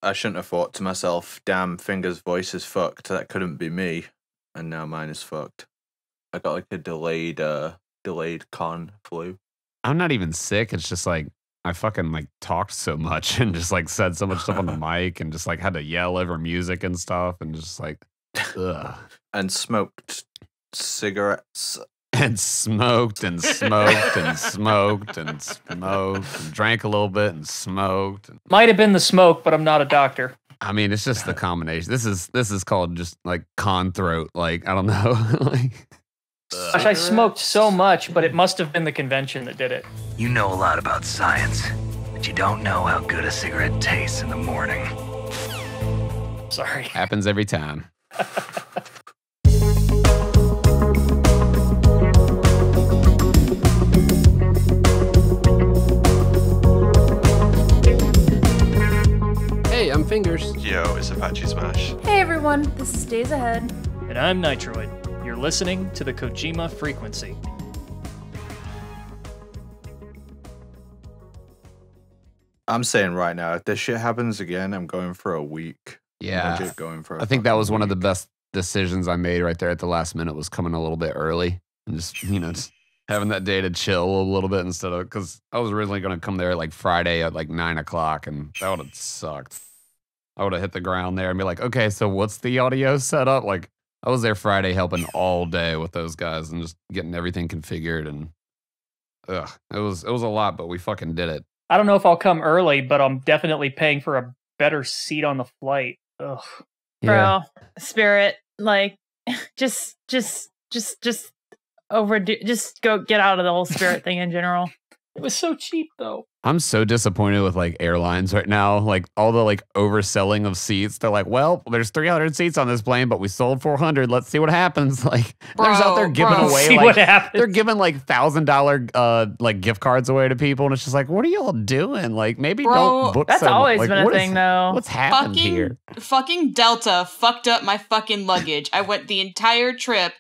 I shouldn't have thought to myself, damn, Finger's voice is fucked. That couldn't be me. And now mine is fucked. I got like a delayed con flu. I'm not even sick. It's just like I fucking like talked so much and just like said so much stuff on the mic and just like had to yell over music and stuff and just like ugh. And smoked cigarettes. And smoked and smoked and smoked and smoked and drank a little bit and smoked. Might have been the smoke, but I'm not a doctor. I mean, it's just the combination. This is called just like con throat. Like, I don't know. Like, Gosh, I smoked so much, but it must have been the convention that did it. You know a lot about science, but you don't know how good a cigarette tastes in the morning. Sorry. happens every time. Hey, I'm Fingers. Yo, it's Apache Smash. Hey everyone, this is Days Ahead. And I'm Nitroid. You're listening to the Kojima Frequency. I'm saying right now, if this shit happens again, I'm going for a week. Yeah. Legit going for I think that was one of the best decisions I made right there at the last minute, was coming a little bit early and just, just having that day to chill a little bit instead of, because I was originally going to come there like Friday at like 9 o'clock and that would have sucked. I would have hit the ground there and be like, okay, so what's the audio setup? Like, I was there Friday helping all day with those guys and just getting everything configured, and it was a lot, but we fucking did it. I don't know if I'll come early, but I'm definitely paying for a better seat on the flight. Ugh. Bro, Spirit, like, just overdo, just go get out of the whole Spirit thing in general. It was so cheap, though. I'm so disappointed with like airlines right now. Like all the like overselling of seats. They're like, well, there's 300 seats on this plane, but we sold 400. Let's see what happens. Like they're out there giving away. See like, what happens. They're giving like $1,000 like gift cards away to people, and it's just like, what are y'all doing? Like maybe don't book. That's always like, been a thing, though. What's happened here? Fucking Delta fucked up my fucking luggage. I went the entire trip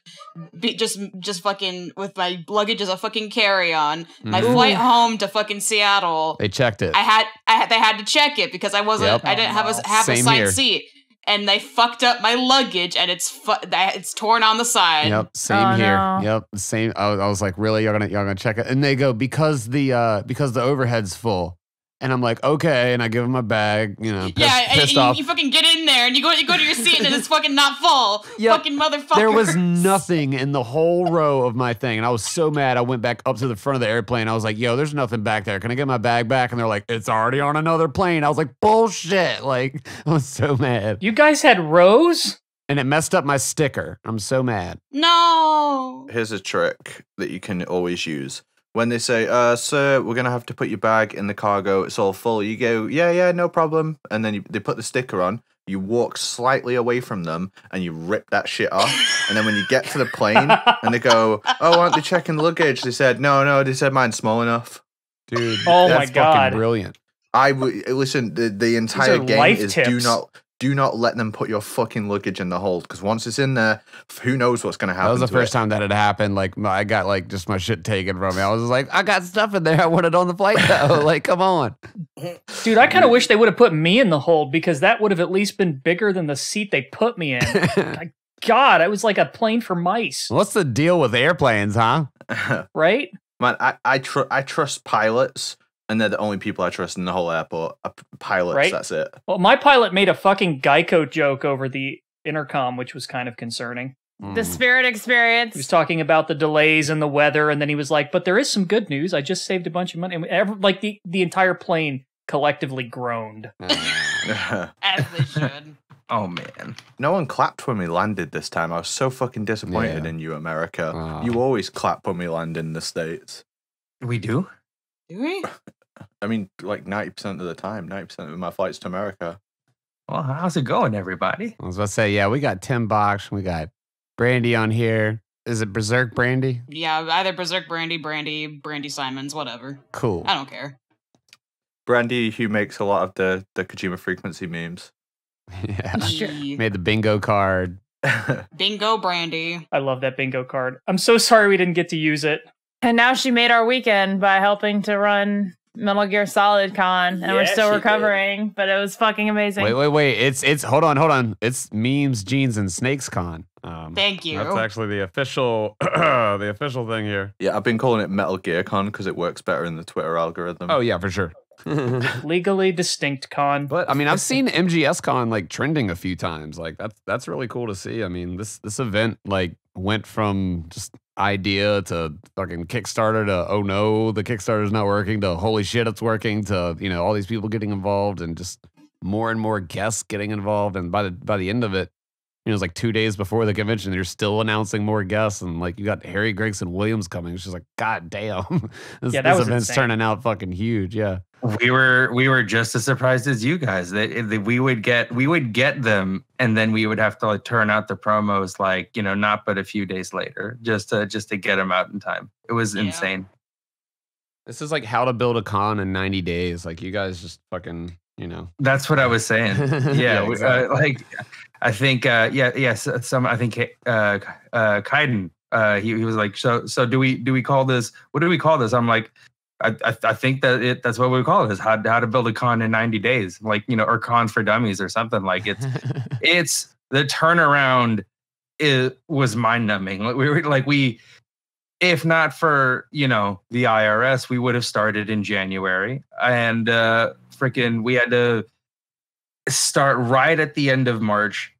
just fucking with my luggage as a fucking carry-on. My flight home to fucking Seattle. They checked it. They had to check it because I didn't have a assigned seat, and they fucked up my luggage, and it's torn on the side. Yep, same here. No. Yep, same. I was like, really, y'all gonna check it? And they go, because the overhead's full. And I'm like, okay, and I give him my bag, pissed off. You fucking get in there, and you go to your seat, and it's fucking not full. Yep. Fucking motherfucker. There was nothing in the whole row of my thing, and I was so mad. I went back up to the front of the airplane. I was like, yo, there's nothing back there. Can I get my bag back? And they're like, it's already on another plane. I was like, bullshit. Like, I was so mad. You guys had rows? And it messed up my sticker. I'm so mad. No. Here's a trick that you can always use. When they say, sir, we're going to have to put your bag in the cargo, it's all full, you go, yeah, no problem. And then they put the sticker on, you walk slightly away from them, and you rip that shit off. And then when you get to the plane, and they go, oh, aren't they checking luggage? They said, no, they said mine's small enough. Dude, oh that's my God. Fucking brilliant. Listen, the entire game life is tips. do not let them put your fucking luggage in the hold, because once it's in there, who knows what's going to happen. That was the first time that had happened. Like, I got like just my shit taken from me. I was just like, I got stuff in there. I want it on the flight though. Like, come on. Dude, I kind of wish they would have put me in the hold, because that would have at least been bigger than the seat they put me in. My God, it was like a plane for mice. What's the deal with airplanes, huh? Right? Man, I trust pilots. And they're the only people I trust in the whole airport. Pilots, right? That's it. Well, my pilot made a fucking Geico joke over the intercom, which was kind of concerning. The Spirit experience. He was talking about the delays and the weather, and then he was like, but there is some good news. I just saved a bunch of money. And like the entire plane collectively groaned. As they should. Oh, man. No one clapped when we landed this time. I was so fucking disappointed in you, America. You always clap when we land in the States. We do? Do we? I mean, like 90% of the time, 90% of my flights to America. Well, how's it going, everybody? I was about to say, yeah, we got Tim Baksh, we got Brandee on here. Is it berserkbrandee? Yeah, either berserkbrandee, Brandee Simons, whatever. Cool. I don't care. Brandee, who makes a lot of the Kojima Frequency memes. Yeah. Sure. Made the bingo card. Bingo Brandee. I love that bingo card. I'm so sorry we didn't get to use it. And now she made our weekend by helping to run Metal Gear Solid Con, and we're Yes, still she recovering, but it was fucking amazing. Wait. It's hold on. It's Memes, Jeans, and Snakes Con. Thank you. That's actually the official the official thing here. Yeah, I've been calling it Metal Gear Con because it works better in the Twitter algorithm. Oh yeah, for sure. Legally distinct con. But I mean, I've seen MGSCon like trending a few times. Like that's really cool to see. I mean, this event like went from just idea to fucking Kickstarter to oh no, the Kickstarter's not working to holy shit, it's working to all these people getting involved and just more and more guests getting involved. And by the end of it, it was like 2 days before the convention. They're still announcing more guests, and like you got Harry Gregson Williams coming. It's just like, god damn, this event's insane. turning out fucking huge. Yeah. We were just as surprised as you guys that we would get them, and then we would have to like turn out the promos like not but a few days later just to get them out in time. It was insane. This is like how to build a con in 90 days. Like you guys just fucking That's what I was saying. Yeah, exactly. I think some I think Kaidan he was like so do we call this, what do we call this? I'm like I think that's what we call it, is how to build a con in 90 days, like or cons for dummies or something. Like it's the turnaround was mind numbing. We if not for the IRS, we would have started in January, and we had to start right at the end of March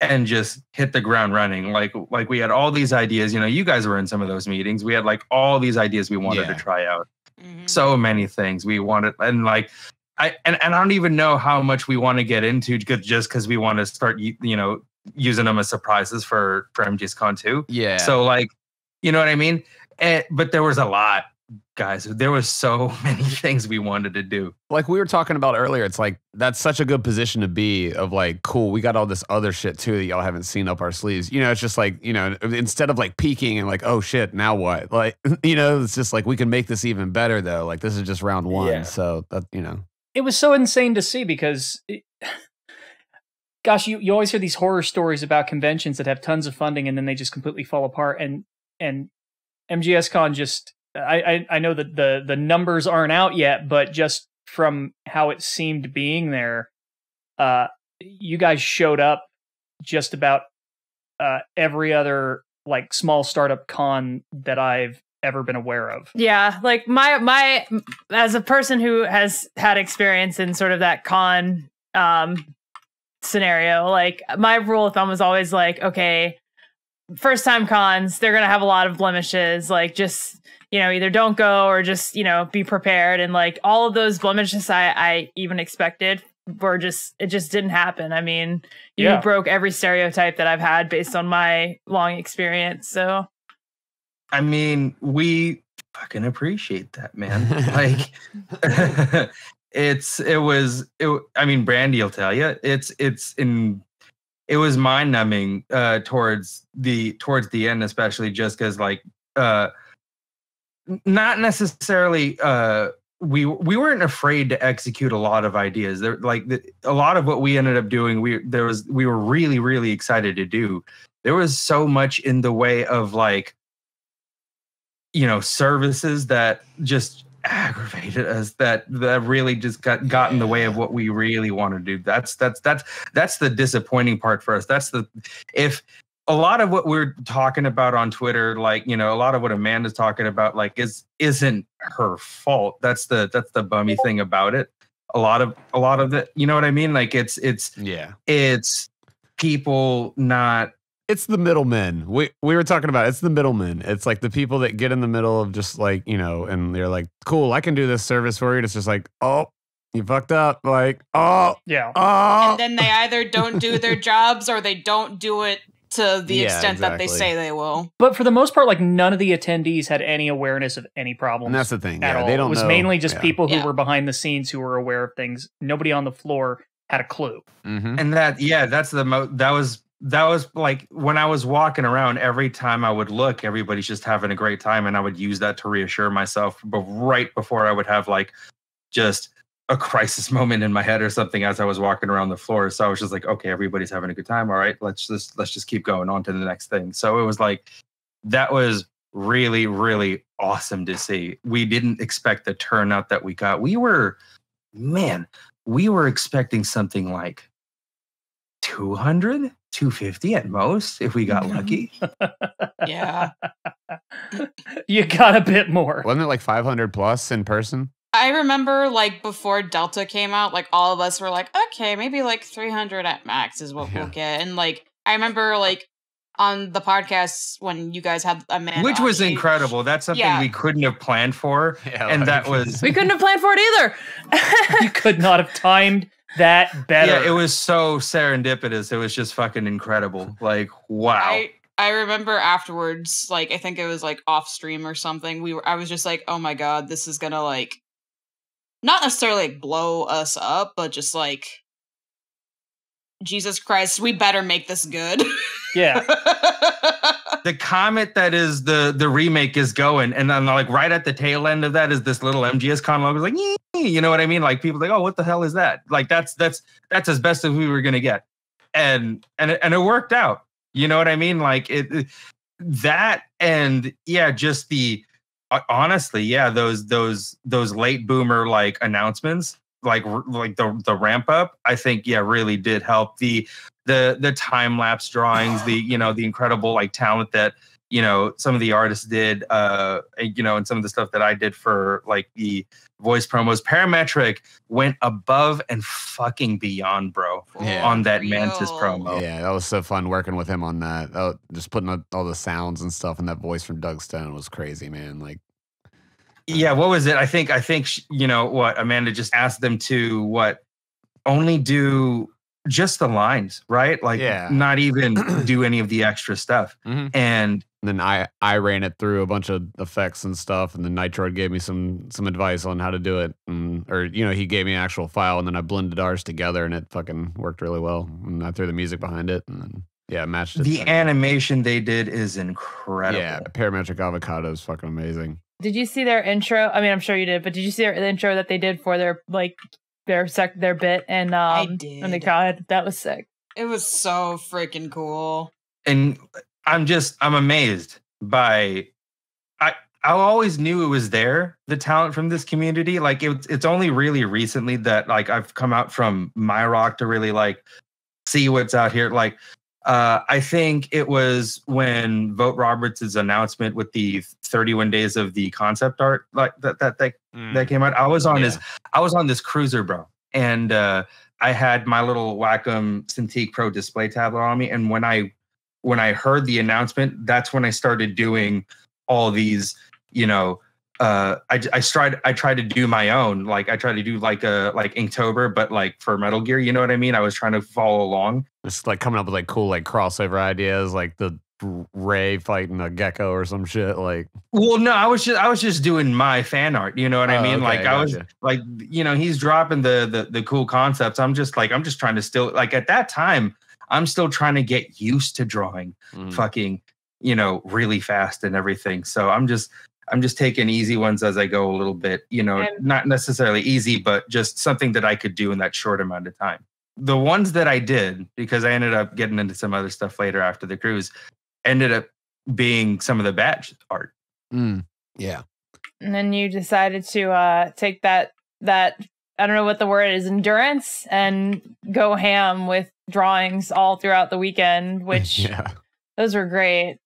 and just hit the ground running. Like we had all these ideas. You guys were in some of those meetings. We had like all these ideas we wanted to try out. Mm-hmm. So many things we wanted, and like I don't even know how much we want to get into, just because we want to start using them as surprises for MGSCon 2. Yeah. So like, you know what I mean? But there was a lot, guys. There was so many things we wanted to do. Like we were talking about earlier, it's like that's such a good position to be, of like, cool, we got all this other shit too that y'all haven't seen up our sleeves. It's just like, instead of like peaking and like, oh shit, now what? Like, it's just like we can make this even better though. Like this is just round one. Yeah. So that It was so insane to see because gosh, you always hear these horror stories about conventions that have tons of funding and then they just completely fall apart. And MGSCon just, I know that the numbers aren't out yet, but just from how it seemed being there, you guys showed up just about every other like small startup con that I've ever been aware of. Yeah, like my as a person who has had experience in sort of that con scenario, like my rule of thumb was always like, okay, first time cons, they're gonna have a lot of blemishes, like just either don't go or just be prepared. And like all of those blemishes I even expected were it just didn't happen. I mean, you broke every stereotype that I've had based on my long experience. So I mean, we fucking appreciate that, man. Like I mean, Brandee will tell you, it was mind numbing towards the end, especially just because like not necessarily we weren't afraid to execute a lot of ideas. There a lot of what we ended up doing, we were really, really excited to do. There was so much in the way of like services that just aggravated us, that really just got in the way of what we really want to do. That's the disappointing part for us. If a lot of what we're talking about on Twitter, like a lot of what Amanda's talking about, like isn't her fault. That's the bummy thing about it. A lot of it, you know what I mean? Like it's people not. It's the middlemen. We were talking about it's the middlemen. It's like the people that get in the middle of just like, and they're like, cool, I can do this service for you. And it's just like, oh, you fucked up. Like, oh, yeah. Oh. And then they either don't do their jobs or they don't do it to the extent that they say they will. But for the most part, like none of the attendees had any awareness of any problems. And that's the thing. At all. They don't know. It was mainly just people who were behind the scenes who were aware of things. Nobody on the floor had a clue. Mm-hmm. And that's that was like when I was walking around, every time I would look, everybody's just having a great time. And I would use that to reassure myself, but right before I would have like just a crisis moment in my head or something as I was walking around the floor. So I was just like, okay, everybody's having a good time. All right, let's just keep going on to the next thing. So it was like, that was really, really awesome to see. We didn't expect the turnout that we got. We were expecting something like 200, 250 at most if we got lucky. Yeah. You got a bit more. Wasn't it like 500 plus in person? I remember, like, before Delta came out, like, all of us were like, okay, maybe, like, 300 at max is what we'll get. And, like, I remember, like, on the podcast when you guys had Amanda, which was incredible. That's something we couldn't have planned for. Yeah, and that was... We couldn't have planned for it either. You could not have timed that better. Yeah, it was so serendipitous. It was just fucking incredible. Like, wow. I remember afterwards, like, I think it was, like, off stream or something, I was just like, oh my god, this is gonna, like, not necessarily, like, blow us up, but just, like, Jesus Christ, we better make this good. Yeah. The comet that is the remake is going, and then, like, right at the tail end of that is this little MGSCON logo. Like, yee, you know what I mean? Like, people are like, oh, what the hell is that? Like, that's as best as we were gonna get, and it worked out. You know what I mean? Like that, and yeah, just the honestly, yeah, those late boomer like announcements, like the ramp up, I think, yeah, really did help. The time lapse drawings, the incredible like talent that some of the artists did, and some of the stuff that I did for like the voice promos. Parametric went above and fucking beyond, bro, on that Mantis promo. Yeah, that was so fun working with him on that. Just putting all the sounds and stuff, and that voice from Doug Stone was crazy, man. Like, yeah, what was it? I think what Amanda just asked them to only do just the lines, right? Like, not even do any of the extra stuff. Mm-hmm. And then I ran it through a bunch of effects and stuff, and then Nitroid gave me some advice on how to do it, he gave me an actual file, and then I blended ours together, and it fucking worked really well. And I threw the music behind it, and then matched it. The animation they did is incredible. Yeah, Parametric Avocado is fucking amazing. Did you see their intro? I mean, I'm sure you did, but did you see their intro that they did for their their bit? And I did. And the crowd, that was sick. It was so freaking cool. And I'm amazed by. I always knew it was there, the talent from this community. Like, it's only really recently that like I've come out from my rock to really like see what's out here. Like, I think it was when Vote Roberts' announcement with the 31 days of the concept art like that came out. I was on this cruiser, bro, and I had my little Wacom Cintiq Pro display tablet on me, and when I heard the announcement, that's when I started doing all these, I tried to do my own, like I tried to do like Inktober, but like for Metal Gear, you know what I mean? I was trying to follow along. Just like coming up with like cool like crossover ideas, like the Ray fighting a gecko or some shit. Like, well, no, I was just doing my fan art. You know what I mean? Okay, like I was like, he's dropping the cool concepts. I'm just trying to still, like, at that time, I'm still trying to get used to drawing fucking, really fast and everything. So I'm just taking easy ones as I go a little bit, not necessarily easy, but just something that I could do in that short amount of time. The ones that I did, because I ended up getting into some other stuff later after the cruise, ended up being some of the badge art. Yeah. And then you decided to take that I don't know what the word is, endurance, and go ham with drawings all throughout the weekend, which those were great.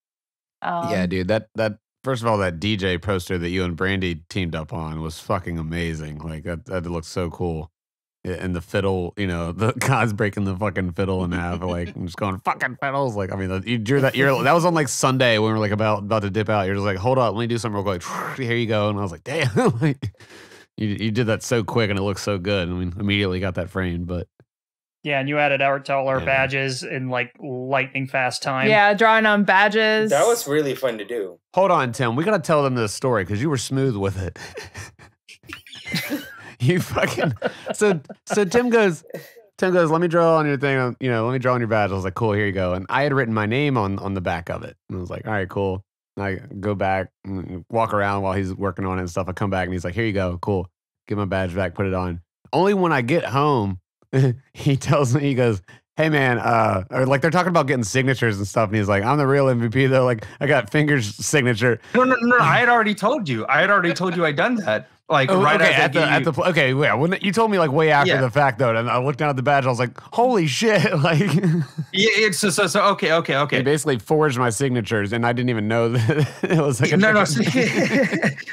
Yeah, dude, that first of all, that DJ poster that you and Brandy teamed up on was fucking amazing. Like that looked so cool. And the fiddle, the guy's breaking the fucking fiddle in half, like, I'm just going fucking fiddles. Like, I mean, you drew that. That was on like Sunday when we were like about to dip out. You're just like, hold up, let me do something real quick. Here you go. And I was like, damn, like, you did that so quick and it looks so good. I mean, immediately got that framed, but. Yeah, and you added our badges in like lightning fast time. Yeah, drawing on badges. That was really fun to do. Hold on, Tim. We gotta tell them this story because you were smooth with it. You fucking so Tim goes, let me draw on your thing, let me draw on your badge. I was like, cool, here you go. And I had written my name on the back of it. And I was like, all right, cool. And I go back and walk around while he's working on it and stuff. I come back and he's like, here you go, cool. Give my badge back, put it on. Only when I get home, he tells me, he goes, hey man, or like they're talking about getting signatures and stuff, and he's like, I'm the real MVP though. Like I got Fingers' signature. No. I had already told you. I'd done that. Like right okay, at the okay, yeah. When you told me like way after the fact though, and I looked down at the badge, I was like, holy shit! Like, yeah, it's so okay. He basically forged my signatures, and I didn't even know that it was like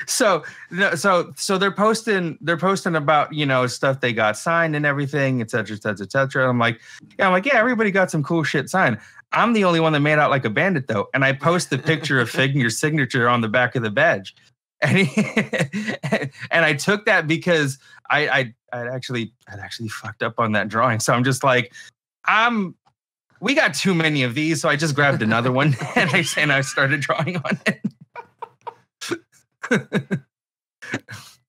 so they're posting about stuff they got signed and everything, etc. I'm like, yeah, everybody got some cool shit signed. I'm the only one that made out like a bandit though, and I post the picture of Figure's signature on the back of the badge. And I took that because I'd actually fucked up on that drawing. So I'm just like, we got too many of these, so I just grabbed another one and I started drawing on it.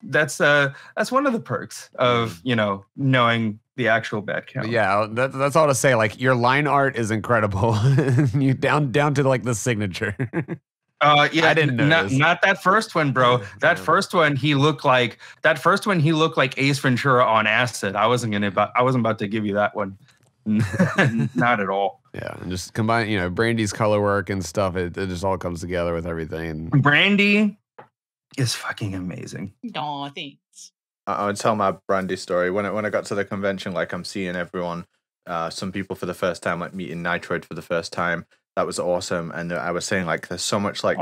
That's one of the perks of knowing the actual bat count. Yeah, that's all to say. Like your line art is incredible. You down to like the signature. Yeah, I didn't know not that first one, bro. That first one he looked like Ace Ventura on acid. I wasn't about to give you that one. Not at all. Yeah, and just combine, Brandy's color work and stuff. It just all comes together with everything. Brandy is fucking amazing. Aw, thanks. I would tell my Brandy story. When I got to the convention, like I'm seeing everyone, some people for the first time, like meeting Nitroid for the first time. That was awesome. And I was saying, like, there's so much like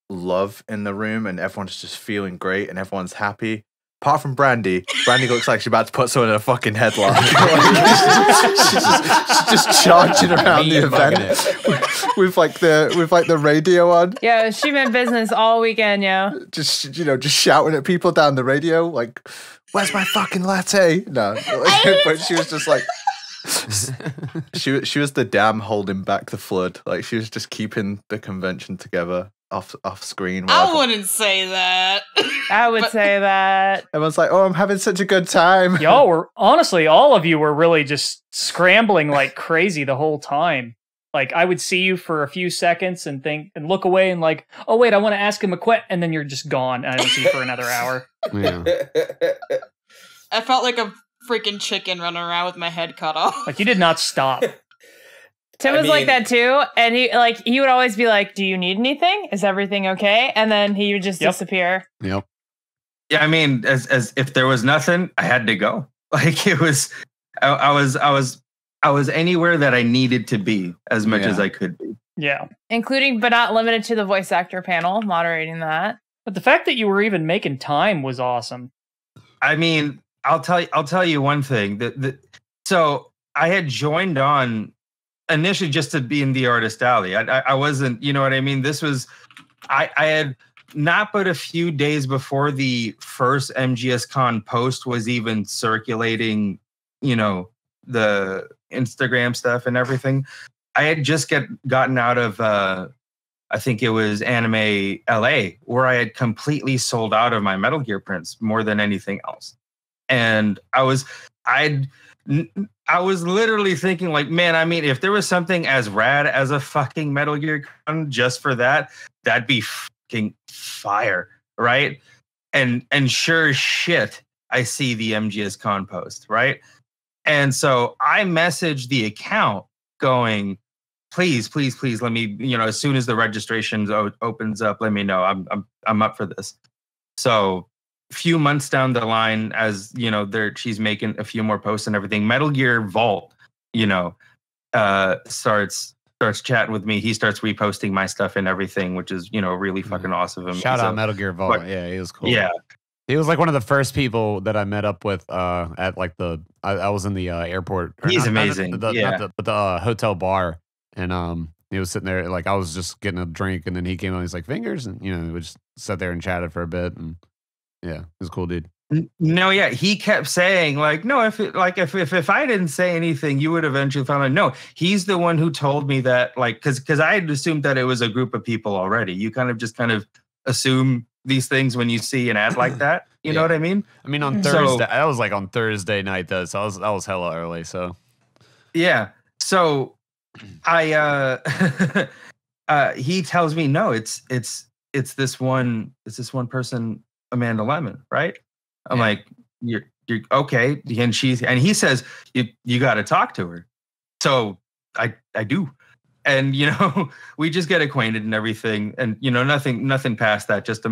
love in the room, and everyone's just feeling great, and everyone's happy. Apart from Brandy. Brandy looks like she's about to put someone in a fucking headlock. she's just charging around the event with the radio on. Yeah, she meant business all weekend, yo. Just shouting at people down the radio, like, "Where's my fucking latte?" No, but she was just like. She was the dam holding back the flood. Like she was just keeping the convention together off screen. I wouldn't say that. I would say that. Everyone's like, "Oh, I'm having such a good time." Y'all were honestly, all of you were really just scrambling like crazy the whole time. Like I would see you for a few seconds and think and look away and like, oh wait, I want to ask him a question, and then you're just gone. And I don't see you for another hour. Yeah. I felt like a freaking chicken running around with my head cut off. Like you did not stop. Tim was like that too, and he would always be like, "Do you need anything? Is everything okay?" And then he would just disappear. Yep. Yeah, I mean, as if there was nothing, I had to go. Like it was, I was anywhere that I needed to be as much as I could be. Yeah, including but not limited to the voice actor panel, moderating that. But the fact that you were even making time was awesome. I mean. I'll tell you one thing. So I had joined on initially just to be in the artist alley. I wasn't, you know what I mean? This was, I had not but a few days before the first MGSCon post was even circulating, the Instagram stuff and everything. I had just gotten out of, I think it was Anime LA, where I had completely sold out of my Metal Gear prints more than anything else. And I was literally thinking like, man, I mean, if there was something as rad as a fucking Metal Gear Con just for that, that'd be fucking fire, right? And sure as shit, I see the MGSCon post, right? And so I messaged the account going, please, let me, as soon as the registration opens up, let me know. I'm up for this. So few months down the line, as she's making a few more posts and everything, Metal Gear Vault starts chatting with me. He starts reposting my stuff and everything, which is really fucking awesome of him. Shout out Metal Gear Vault. Yeah, he was cool. Yeah, he was like one of the first people that I met up with at like I was in the airport. He's amazing. But the hotel bar, and he was sitting there like I was just getting a drink, and then he came on. He's like, "Fingers," and we just sat there and chatted for a bit, and yeah, he was a cool dude. No, yeah, he kept saying like, no, if I didn't say anything, you would eventually find out. No, he's the one who told me that, like, because I had assumed that it was a group of people already. You kind of assume these things when you see an ad like that. You know what I mean? I mean, on Thursday, that was like on Thursday night though, so that was hella early. So yeah, so I he tells me no, it's this one person, Amanda Lemon, right? I'm like, you're okay, and he says you got to talk to her. So I do. And, you know, we just get acquainted and everything. And, you know, nothing past that, just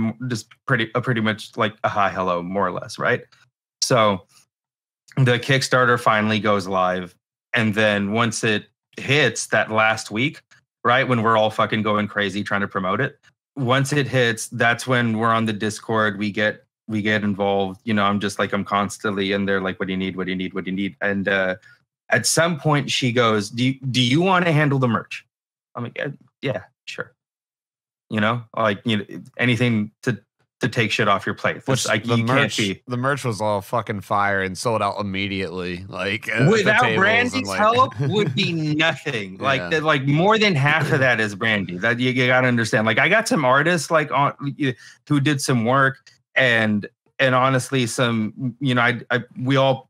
pretty much like a hi, hello, more or less. Right. So the Kickstarter finally goes live. And then once it hits that last week, right, when we're all fucking going crazy trying to promote it, once it hits, that's when we're on the Discord. We get involved. You know, I'm constantly in there like, what do you need? What do you need? What do you need? And at some point she goes, do you want to handle the merch? I'm like, yeah, sure. You know, like, you know, anything to take shit off your plate. Which the merch was all fucking fire and sold out immediately. Like without Brandee's help would be nothing. Like that, like more than half of that is Brandee. That you gotta understand. Like I got some artists like who did some work and honestly some, you know, we all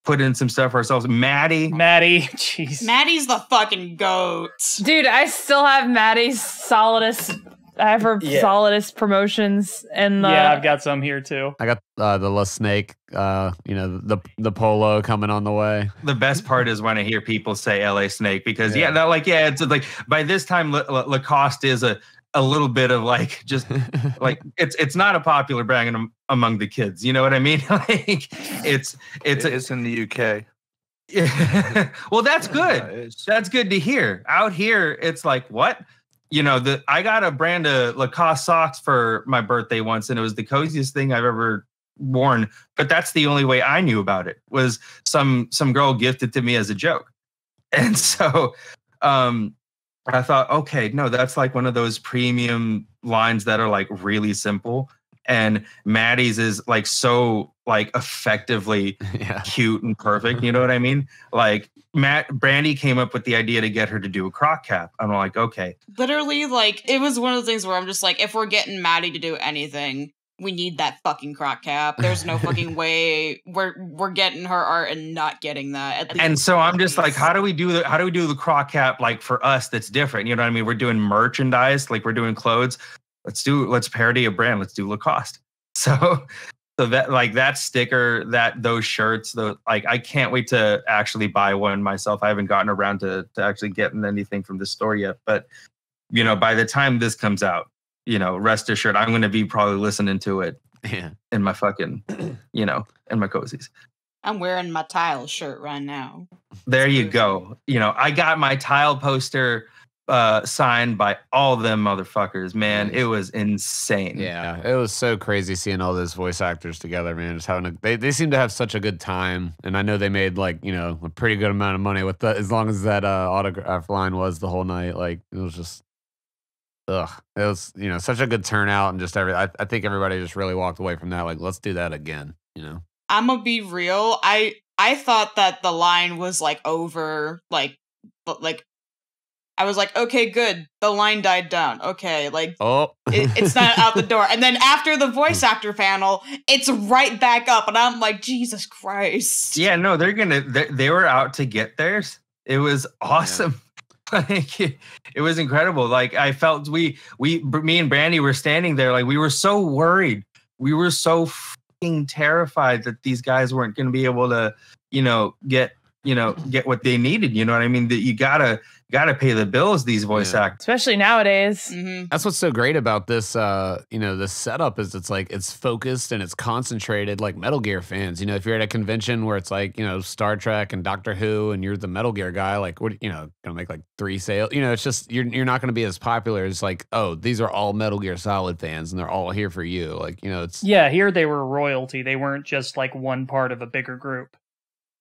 put in some stuff ourselves. Maddie, jeez. Maddie's the fucking goat. Dude, I still have Maddie's solidest. I have her solidest promotions, and I've got some here too. I got the La Snake, you know, the polo coming on the way. The best part is when I hear people say LA Snake because it's like by this time Lacoste is a little bit of like just like it's not a popular brand among the kids. You know what I mean? Like it's in the UK. Yeah. Well, that's good. That's good to hear. Out here, it's like what? You know, I got a brand of Lacoste socks for my birthday once, and it was the coziest thing I've ever worn. But that's the only way I knew about it was some girl gifted to me as a joke, and so I thought, okay, no, that's like one of those premium lines that are like really simple. And Maddie's is like so like effectively cute and perfect. You know what I mean? Like Brandee came up with the idea to get her to do a croc cap. I'm like, okay. Literally, like it was one of those things where I'm just like, if we're getting Maddie to do anything, we need that fucking croc cap. There's no fucking way we're getting her art and not getting that. And so I'm just like, how do we do the croc cap like for us that's different? You know what I mean? We're doing merchandise, like we're doing clothes. Let's parody a brand. Let's do Lacoste. So that like that sticker, those shirts, like I can't wait to actually buy one myself. I haven't gotten around to actually getting anything from the store yet. But you know, by the time this comes out, you know, rest assured, I'm going to be probably listening to it in my fucking, you know, in my cozies. I'm wearing my Tile shirt right now. There you go. You know, I got my Tile poster signed by all them motherfuckers, man. It was insane. Yeah, it was so crazy seeing all those voice actors together, man. Just having they seem to have such a good time, and I know they made like, you know, a pretty good amount of money with that, as long as that autograph line was the whole night. Like it was just, it was, you know, such a good turnout and just I think everybody just really walked away from that like, let's do that again. You know, I'm gonna be real. I thought that the line was like over, like I was like, okay, good. The line died down. Okay, like it's not out the door. And then after the voice actor panel, it's right back up, and I'm like, Jesus Christ. Yeah, no, they were out to get theirs. It was awesome. Yeah. Like it was incredible. Like I felt me and Brandee were standing there, like we were so worried. We were so fucking terrified that these guys weren't going to be able to, get what they needed. You know what I mean? That you gotta pay the bills, these voice actors, especially nowadays. Mm-hmm. That's what's so great about this this setup is it's focused and it's concentrated like Metal Gear fans. You know, if you're at a convention where it's like, Star Trek and Doctor Who and you're the Metal Gear guy, like what, gonna make like 3 sales, it's just you're not gonna be as popular as like, oh, these are all Metal Gear Solid fans and they're all here for you. Like, it's here they were royalty. They weren't just like one part of a bigger group.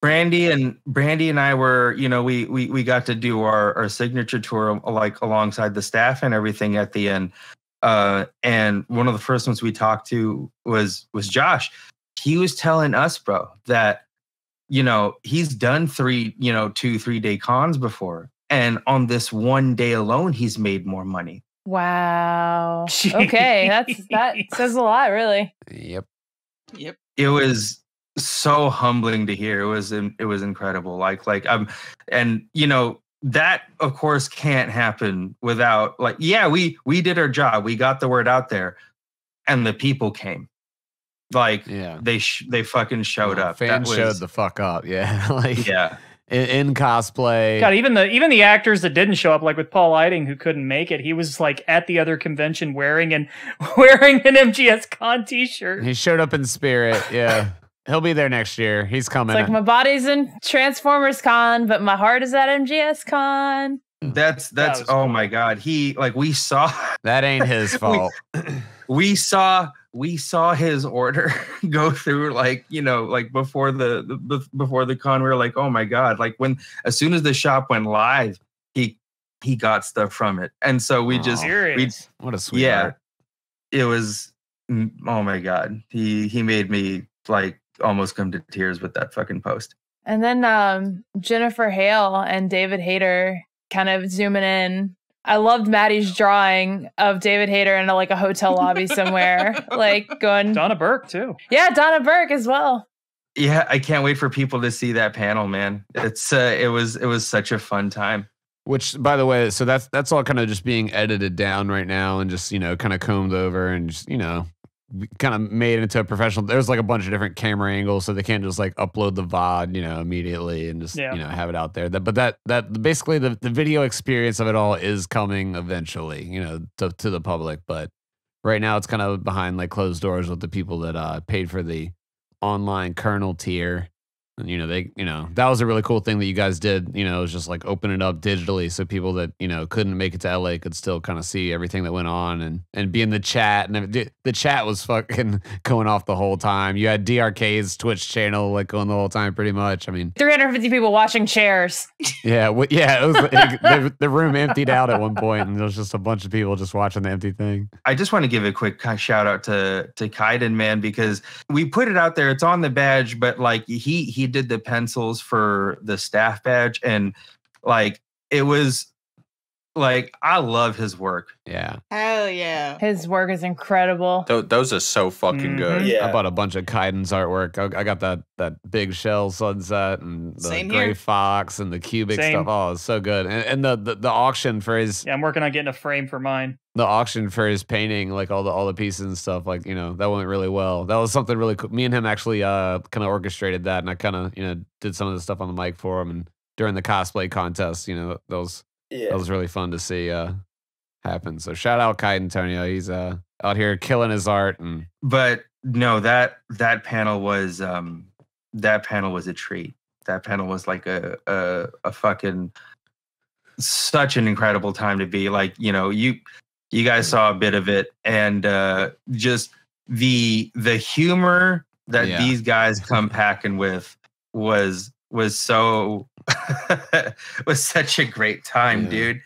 Brandee and I were, we got to do our signature tour like alongside the staff and everything at the end. And one of the first ones we talked to was Josh. He was telling us, bro, that, he's done 2-3 day cons before. And on this one day alone, he's made more money. Wow. Okay. That says a lot, really. Yep. It was so humbling to hear. It was incredible. And that of course can't happen without we did our job. We got the word out there and the people came. They fucking showed up. Fans showed the fuck up. Yeah. in cosplay. God, even the actors that didn't show up, like with Paul Eiding, who couldn't make it, he was like at the other convention wearing an MGSCon t-shirt. He showed up in spirit. Yeah, he'll be there next year. He's coming. It's like my body's in Transformers Con, but my heart is at MGSCon. That's was oh cool. my god. We saw that ain't his fault. we saw his order go through, like, you know, like before the con. We were like, oh my god, like as soon as the shop went live, he got stuff from it. And so we what a sweetheart. It was, oh my god, he made me like almost come to tears with that fucking post. And then Jennifer Hale and David Hayter kind of zooming in. I loved Maddie's drawing of David Hayter in like a hotel lobby somewhere, like going. Donna Burke too. Yeah, Donna Burke as well. Yeah, I can't wait for people to see that panel, man. It was such a fun time. Which, by the way, so that's all kind of just being edited down right now and just, you know, kind of combed over and just, you know, kind of made into a professional. There's like a bunch of different camera angles, so they can't just like upload the VOD, you know, immediately and just, you know, have it out there. But that basically the video experience of it all is coming eventually, you know, to the public. But right now it's kind of behind like closed doors with the people that paid for the online kernel tier. And, you know, that was a really cool thing that you guys did. You know, it was just like open it up digitally so people that, you know, couldn't make it to LA could still kind of see everything that went on and be in the chat. And the chat was fucking going off the whole time. You had DRK's Twitch channel like going the whole time pretty much. I mean, 350 people watching chairs. Yeah. It was the room emptied out at one point and there was just a bunch of people just watching the empty thing. I just want to give a quick shout out to Kaidan, man, because we put it out there. It's on the badge, but like he did the pencils for the staff badge, and like it was like, I love his work. Yeah. Hell yeah. His work is incredible. Those are so fucking good. Yeah. I bought a bunch of Kaidan's artwork. I got that big shell sunset and the Same gray here. fox and the cubic Same. stuff. Oh, it's so good. And the auction for his Yeah, I'm working on getting a frame for mine. the auction for his painting, like all the pieces and stuff, like, you know, that went really well. That was something really cool. Me and him actually kind of orchestrated that, and I kind of, you know, did some of the stuff on the mic for him. And during the cosplay contest, you know, that was really fun to see happen. So shout out KaidanTonio. He's out here killing his art. And But no, that panel was a treat. That panel was like a fucking such an incredible time to be. Like, you know, you guys saw a bit of it, and just the humor that these guys come packing with was so was such a great time, dude.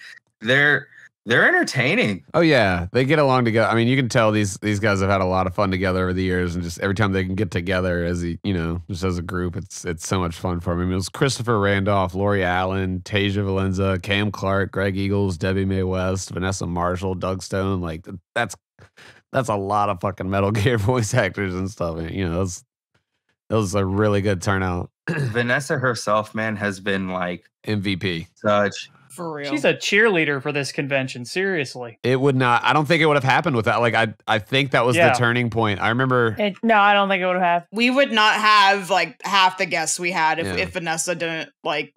They're entertaining. oh yeah, they get along together. I mean, you can tell these guys have had a lot of fun together over the years, and just every time they can get together as just as a group, it's so much fun for them. I mean, it was Christopher Randolph, Lori Allen, Tasia Valenza, Cam Clark, Greg Eagles, Debbie Mae West, Vanessa Marshall, Doug Stone. Like that's a lot of fucking Metal Gear voice actors and stuff. And, you know, that was a really good turnout. Vanessa herself, man, has been like MVP. such. For real. She's a cheerleader for this convention. Seriously. It would not. I don't think it would have happened without. Like I think that was the turning point. I remember. No, I don't think it would have happened. We would not have like half the guests we had if Vanessa didn't like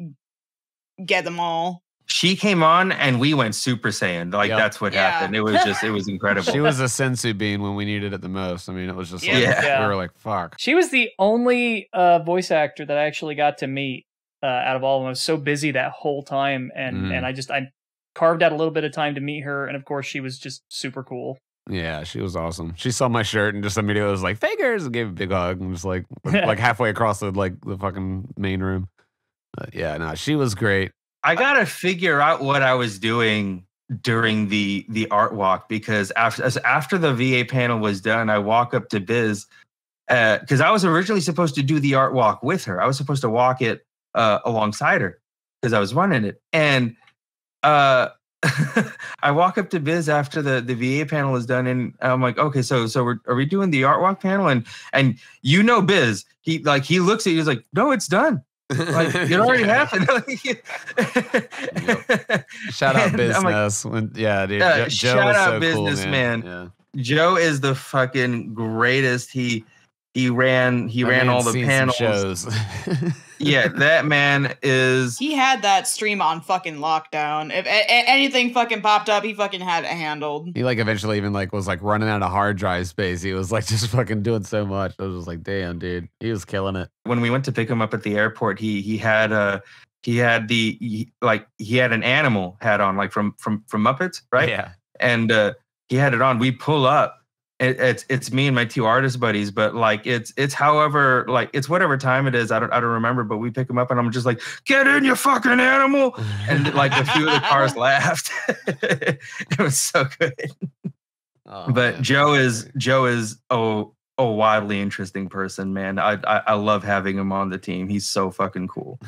get them all. She came on and we went Super Saiyan. Like that's what happened. It was incredible. She was a sensu bean when we needed it the most. I mean, it was just like, we were like, fuck. She was the only voice actor that I actually got to meet out of all of them. I was so busy that whole time, and I carved out a little bit of time to meet her, and of course she was just super cool. Yeah, she was awesome. She saw my shirt and just immediately was like, "Figures!" and gave a big hug and just like halfway across the fucking main room. Yeah, no, she was great. I gotta figure out what I was doing during the art walk, because after the VA panel was done, I walk up to Biz because I was originally supposed to do the art walk with her. I was supposed to walk it alongside her because I was running it, and I walk up to Biz after the VA panel is done, and I'm like, okay, so are we doing the art walk panel? And you know, Biz, he looks at you, he's like, no, it's done. Like, it already happened. Shout out business. Like, dude. Shout out so business, cool, man. Yeah. Joe is the fucking greatest. He ran all the panels. Shows. Yeah, that man is. He had that stream on fucking lockdown. If anything fucking popped up, he fucking had it handled. He like eventually even like was like running out of hard drive space. He was like just fucking doing so much. I was just like, damn, dude, he was killing it. When we went to pick him up at the airport, he had an animal hat on, like from Muppets, right? Yeah. And he had it on. We pull up. It's me and my two artist buddies, but like it's however, like it's whatever time it is. I don't remember, but we pick him up and I'm just like, get in, you fucking animal. And like a few of the cars laughed. It was so good. Oh, but man. Joe is a wildly interesting person, man. I love having him on the team. He's so fucking cool.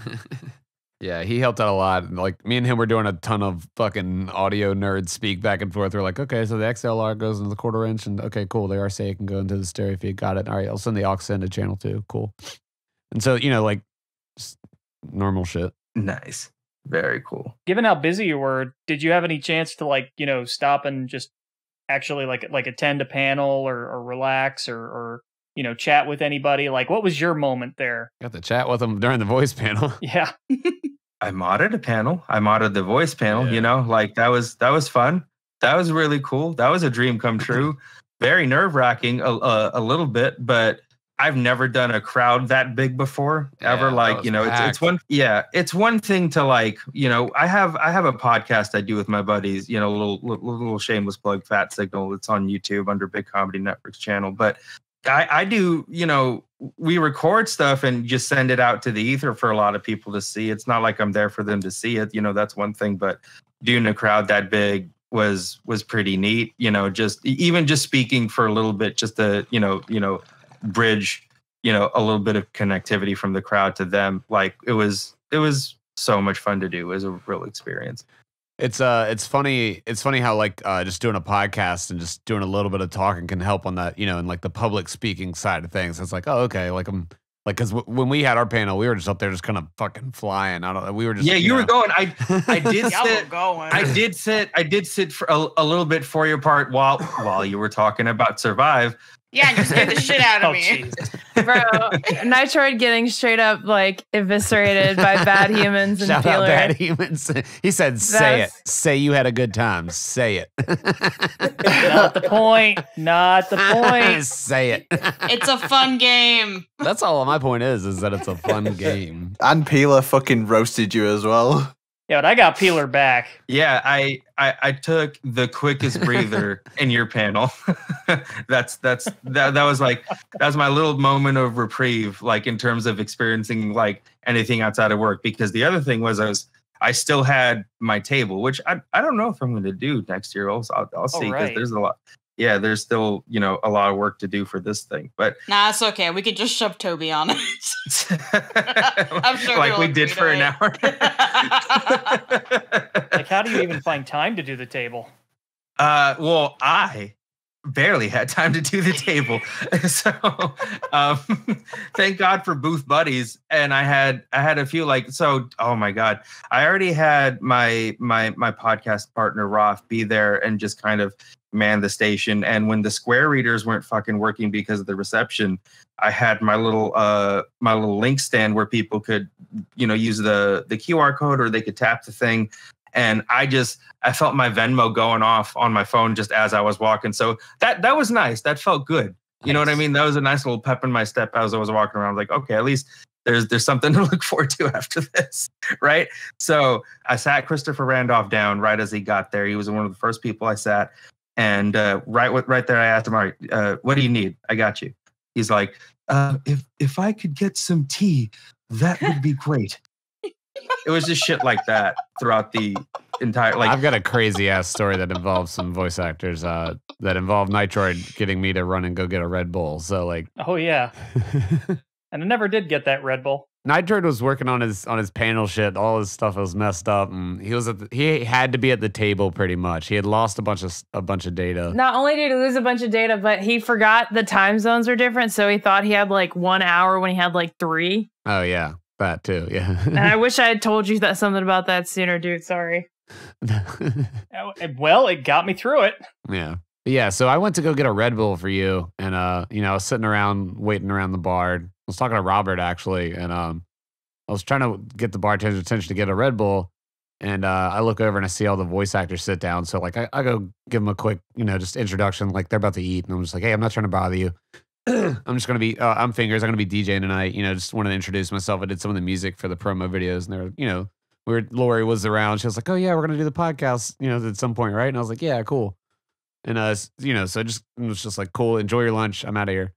Yeah, he helped out a lot. Like me and him were doing a ton of fucking audio nerds speak back and forth. We're like, okay, so the XLR goes into the 1/4 inch, and okay, cool. The RCA can go into the stereo feed. Got it. All right, I'll send the aux into channel 2. Cool. And so like just normal shit. Nice, very cool. Given how busy you were, did you have any chance to stop and just actually like attend a panel or relax or chat with anybody? Like, what was your moment there? Got to chat with him during the voice panel. Yeah. I modded a panel. I modded the voice panel, Yeah. like that was fun. That was really cool. That was a dream come true. Very nerve-wracking a little bit, but I've never done a crowd that big before ever. Yeah, Like, it's one thing to like, I have a podcast I do with my buddies, little shameless plug, Fat Signal. It's on YouTube under Big Comedy Network's channel. But I do, we record stuff and just send it out to the ether for a lot of people to see. It's not like I'm there for them to see it. That's one thing, but doing a crowd that big was pretty neat. Just speaking for a little bit, just to, bridge, a little bit of connectivity from the crowd to them. Like it was so much fun to do. It was a real experience. It's funny how like just doing a podcast and just doing a little bit of talking can help on that, and like the public speaking side of things. It's like, oh, okay, like I'm like, because when we had our panel, we were just up there just kind of fucking flying. We were just you were going. I did Y'all sit. were going. I did sit for a little bit for your part while you were talking about Survive. Yeah, and you scared the shit out of Oh, me. jeez. Bro, Nitroid getting straight up like eviscerated by bad humans and shout out Peeler. bad humans. He said, "Say it. Say you had a good time. Say it." Not the point. Not the point. Say it. It's a fun game. That's all my point is that it's a fun game. And Peeler fucking roasted you as well. Yeah, but I got Peeler back. Yeah, I took the quickest breather in your panel. that was my little moment of reprieve, like in terms of experiencing like anything outside of work. Because the other thing was I still had my table, which I don't know if I'm going to do next year. I'll see, because right. there's a lot. Yeah, there's still a lot of work to do for this thing, but Nah, it's okay. We could just shove Toby on it. I'm sure like he'll we did agree for to an it. hour. Like, how do you even find time to do the table? Well, I barely had time to do the table. So thank God for booth buddies. And I had a few oh my God. I already had my podcast partner Roth be there and just kind of man the station. And when the square readers weren't fucking working because of the reception, I had my little link stand where people could, use the QR code, or they could tap the thing. And I felt my Venmo going off on my phone just as I was walking. So that was nice. That felt good. You know what I mean? That was a nice little pep in my step as I was walking around. I was like, okay, at least there's something to look forward to after this, right? So I sat Christopher Randolph down right as he got there. He was one of the first people I sat. And right there, I asked him, all right, what do you need? I got you. He's like, if I could get some tea, that would be great. It was just shit like that throughout the entire. I've got a crazy ass story that involves some voice actors that involved Nitroid getting me to run and go get a Red Bull. So like, Oh yeah, and I never did get that Red Bull. Nitroid was working on his panel shit. All his stuff was messed up, and he had to be at the table pretty much. He had lost a bunch of data. Not only did he lose a bunch of data, but he forgot the time zones are different. So he thought he had like 1 hour when he had like 3. Oh yeah, that too. Yeah. And I wish I had told you something about that sooner, dude. Sorry. Well, it got me through it. Yeah. Yeah. So I went to go get a Red Bull for you, and I was sitting around waiting around the bar. I was talking to Robert actually, and I was trying to get the bartender's attention to get a Red Bull. And I look over and I see all the voice actors sit down. So like I go give them a quick, just introduction. Like they're about to eat. And I'm just like, hey, I'm not trying to bother you. I'm just going to be, I'm Fingers. I'm going to be DJing tonight. Just wanted to introduce myself. I did some of the music for the promo videos. And they were, Lori was around. She was like, oh yeah, we're going to do the podcast, at some point, right? And I was like, yeah, cool. And, so it was just like, cool. Enjoy your lunch. I'm out of here.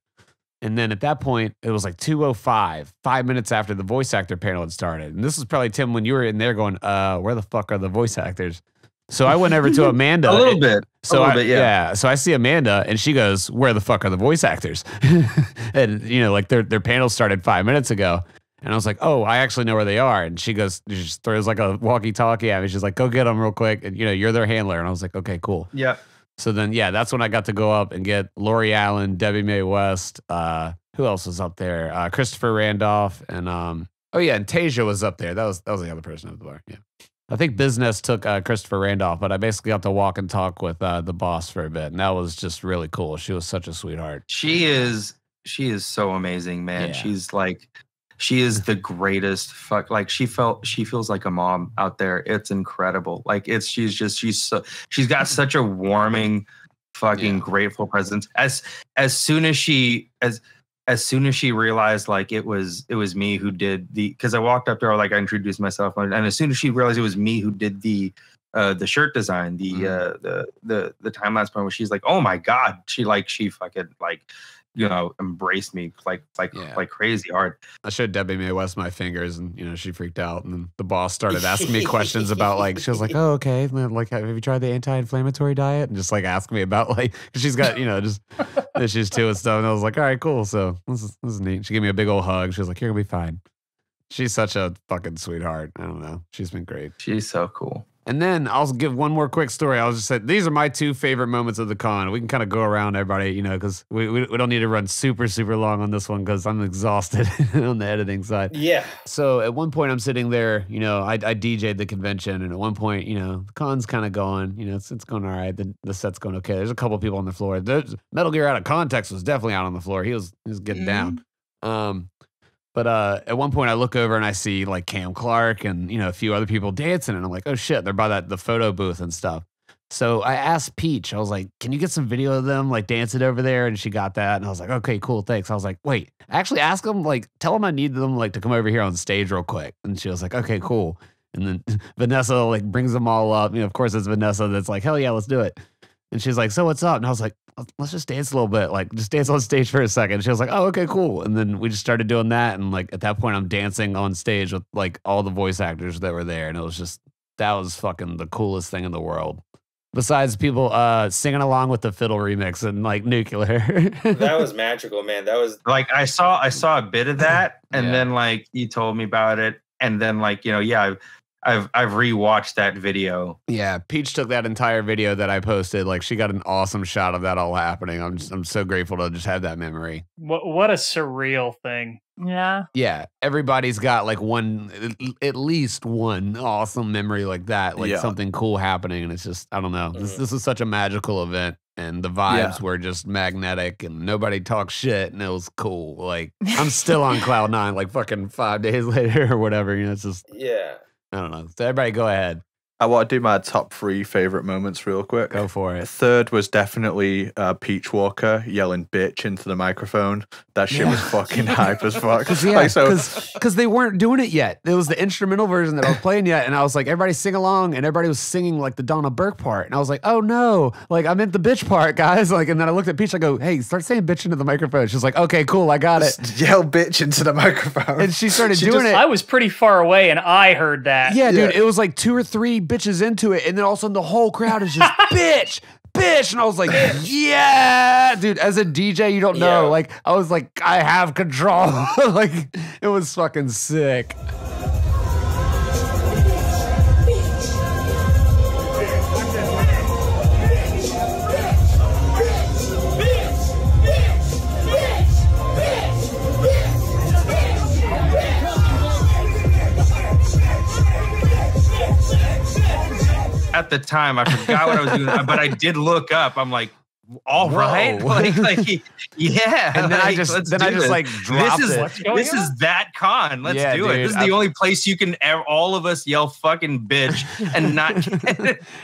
And then at that point, it was like 2:05, 5 minutes after the voice actor panel had started. And this was probably, Tim, when you were in there going, where the fuck are the voice actors? So I went over to Amanda. A little bit. Yeah. So I see Amanda and she goes, where the fuck are the voice actors? And, like their panel started 5 minutes ago. And I was like, oh, I actually know where they are. And she goes, she just throws like a walkie-talkie at me. She's like, go get them real quick. And, you're their handler. And I was like, okay, cool. Yeah. So then, that's when I got to go up and get Lori Allen, Debbie Mae West. Who else was up there? Christopher Randolph, and and Tasia was up there. That was the other person at the bar. Yeah, I think Business took Christopher Randolph, but I basically got to walk and talk with the boss for a bit, and that was just really cool. She was such a sweetheart. She is so amazing, man. Yeah. She is the greatest. Like she feels like a mom out there. It's incredible. Like she's got such a warming, fucking grateful presence. As soon as she realized like it was me who did because I walked up to her, like I introduced myself, and as soon as she realized it was me who did the shirt design, the time lapse point where she's like, oh my god, she fucking like. Embraced me like crazy hard. I showed Debbie Mae West my fingers, and she freaked out. And then the boss started asking me questions about like, she was like, "Oh, okay, like, have you tried the anti-inflammatory diet?" And just like ask me about like, cause she's got just issues too and stuff. And I was like, all right, cool. So this is neat. She gave me a big old hug. She was like, "You're gonna be fine." She's such a fucking sweetheart. I don't know. She's been great. She's so cool. And then I'll give one more quick story. I'll just say these are my two favorite moments of the con. We can kind of go around everybody, because we don't need to run super, super long on this one because I'm exhausted on the editing side. Yeah. So at one point I'm sitting there, I DJ'd the convention, and at one point, the con's kind of going, it's going all right. The set's going okay. There's a couple people on the floor. Metal Gear Out of Context was definitely out on the floor. He was getting down. But at one point I look over and I see like Cam Clark and, a few other people dancing. And I'm like, oh shit, they're by the photo booth and stuff. So I asked Peach, I was like, can you get some video of them like dancing over there? And she got that. And I was like, okay, cool, thanks. I was like, wait, actually ask them, like, tell them I need them like to come over here on stage real quick. And she was like, okay, cool. And then Vanessa like brings them all up. Of course it's Vanessa that's like, hell yeah, let's do it. And she's like, so what's up? And I was like, let's just dance a little bit. Like, just dance on stage for a second. She was like, oh, okay, cool. And then we just started doing that. And like, at that point, I'm dancing on stage with like all the voice actors that were there. And it was just, that was fucking the coolest thing in the world. Besides people singing along with the fiddle remix and like Nuclear. That was magical, man. That was like, I saw a bit of that. And then like, you told me about it. And then like, I've rewatched that video. Yeah, Peach took that entire video that I posted. Like, she got an awesome shot of that all happening. I'm so grateful to just have that memory. What a surreal thing. Yeah. Yeah, everybody's got like at least one awesome memory like that, like something cool happening, and it's just, I don't know. This is such a magical event, and the vibes were just magnetic, and nobody talked shit, and it was cool. Like, I'm still on cloud 9, like fucking 5 days later or whatever. It's just I don't know. So everybody go ahead. I want to do my top 3 favorite moments real quick. Go for it. Third was definitely Peach Walker yelling bitch into the microphone. That shit was fucking hype as fuck. Because they weren't doing it yet. It was the instrumental version that I was playing yet. And I was like, everybody sing along. And everybody was singing like the Donna Burke part. And I was like, oh no. Like, I meant the bitch part, guys. Like, and then I looked at Peach. I go, hey, start saying bitch into the microphone. She's like, okay, cool. I got it. Just yell bitch into the microphone. And she started doing it. I was pretty far away and I heard that. Yeah, dude. It was like 2 or 3 bitches into it. And then all of a sudden the whole crowd is just bitch. And I was like, yeah, dude, as a DJ, you don't know. Like, I was like, I have control. Like, it was fucking sick. At the time, I forgot what I was doing, but I did look up. I'm like, all right, like yeah. And then I just like dropped it. This is that con. Let's do it. This is the only place you can all of us yell fucking bitch and not.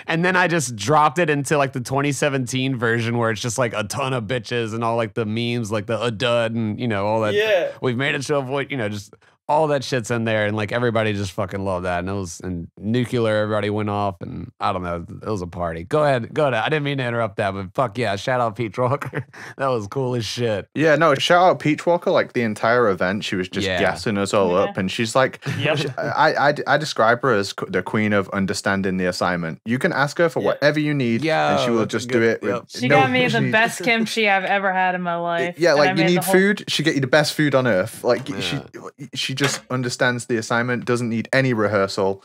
And then I just dropped it into like the 2017 version where it's just like a ton of bitches and all like the memes, like the dud and all that. Yeah. We've made it to avoid, just all that shit's in there, and like everybody just fucking loved that. And it was nuclear. Everybody went off, and I don't know. It was a party. Go ahead. I didn't mean to interrupt that, but fuck yeah! Shout out Peach Walker. That was cool as shit. Yeah, no, shout out Peach Walker. Like the entire event, she was just gassing us all up, and she's like, I describe her as the queen of understanding the assignment. You can ask her for whatever you need, and she will just do it. She got me the best kimchi I've ever had in my life. Yeah, like you need food, she get you the best food on earth. Like she just understands the assignment, doesn't need any rehearsal,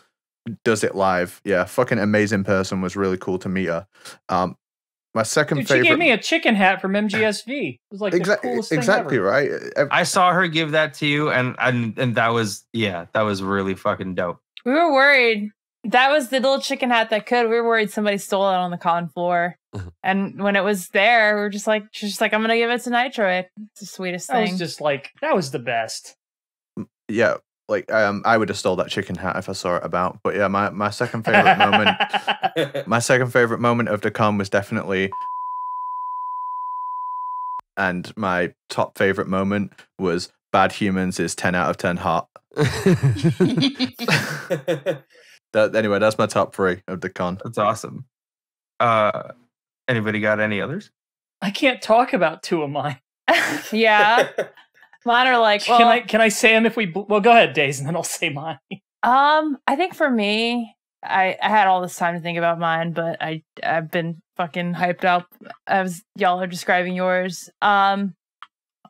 does it live. Yeah, fucking amazing person. Was really cool to meet her. My second favorite. She gave me a chicken hat from MGSV. It was like the coolest thing ever. Right. I saw her give that to you, and that was really fucking dope. We were worried. That was the little chicken hat that could. We were worried somebody stole it on the con floor. And when it was there, we were just like, she's just like, I'm gonna give it to Nitroid. It's the sweetest thing. I was just like, that was the best. Yeah, like I would have stole that chicken hat if I saw it about. But yeah, my second favorite moment, my second favorite moment of the con was definitely, and my top favorite moment was Bad Humans is 10 out of 10 hot. Anyway, that's my top 3 of the con. That's awesome. Anybody got any others? I can't talk about 2 of mine. Yeah. Mine are like, well, can I say them if we? Well, go ahead, Days, and then I'll say mine. I think for me, I had all this time to think about mine, but I've been fucking hyped up as y'all are describing yours. A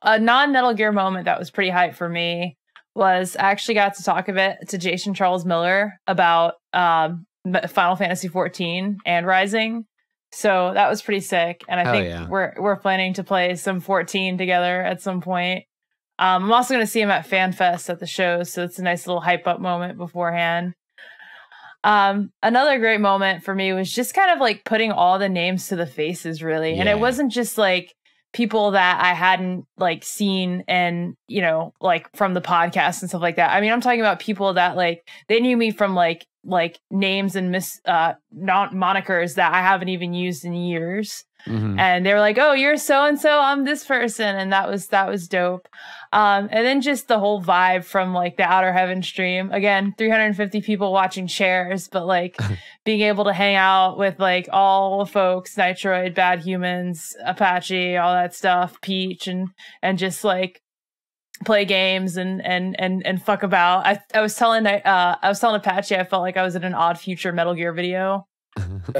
non-Metal Gear moment that was pretty hype for me was I actually got to talk a bit to Jason Charles Miller about Final Fantasy XIV and Rising. So that was pretty sick, and I think we're planning to play some 14 together at some point. I'm also going to see him at FanFest at the show, so it's a nice little hype up moment beforehand. Another great moment for me was just kind of like putting all the names to the faces, really. And it wasn't just like people that I hadn't like seen and, like from the podcast and stuff like that. I mean, I'm talking about people that like, they knew me from like names and not monikers that I haven't even used in years. Mm-hmm. And they were like, oh, you're so-and-so, I'm this person. And that was dope. And then just the whole vibe from like the Outer Heaven stream. Again, 350 people watching chairs, but like being able to hang out with like all the folks, Nitroid, Bad Humans, Apache, all that stuff, Peach, and just like play games and fuck about. I was telling Apache I felt like I was in an Odd Future Metal Gear video.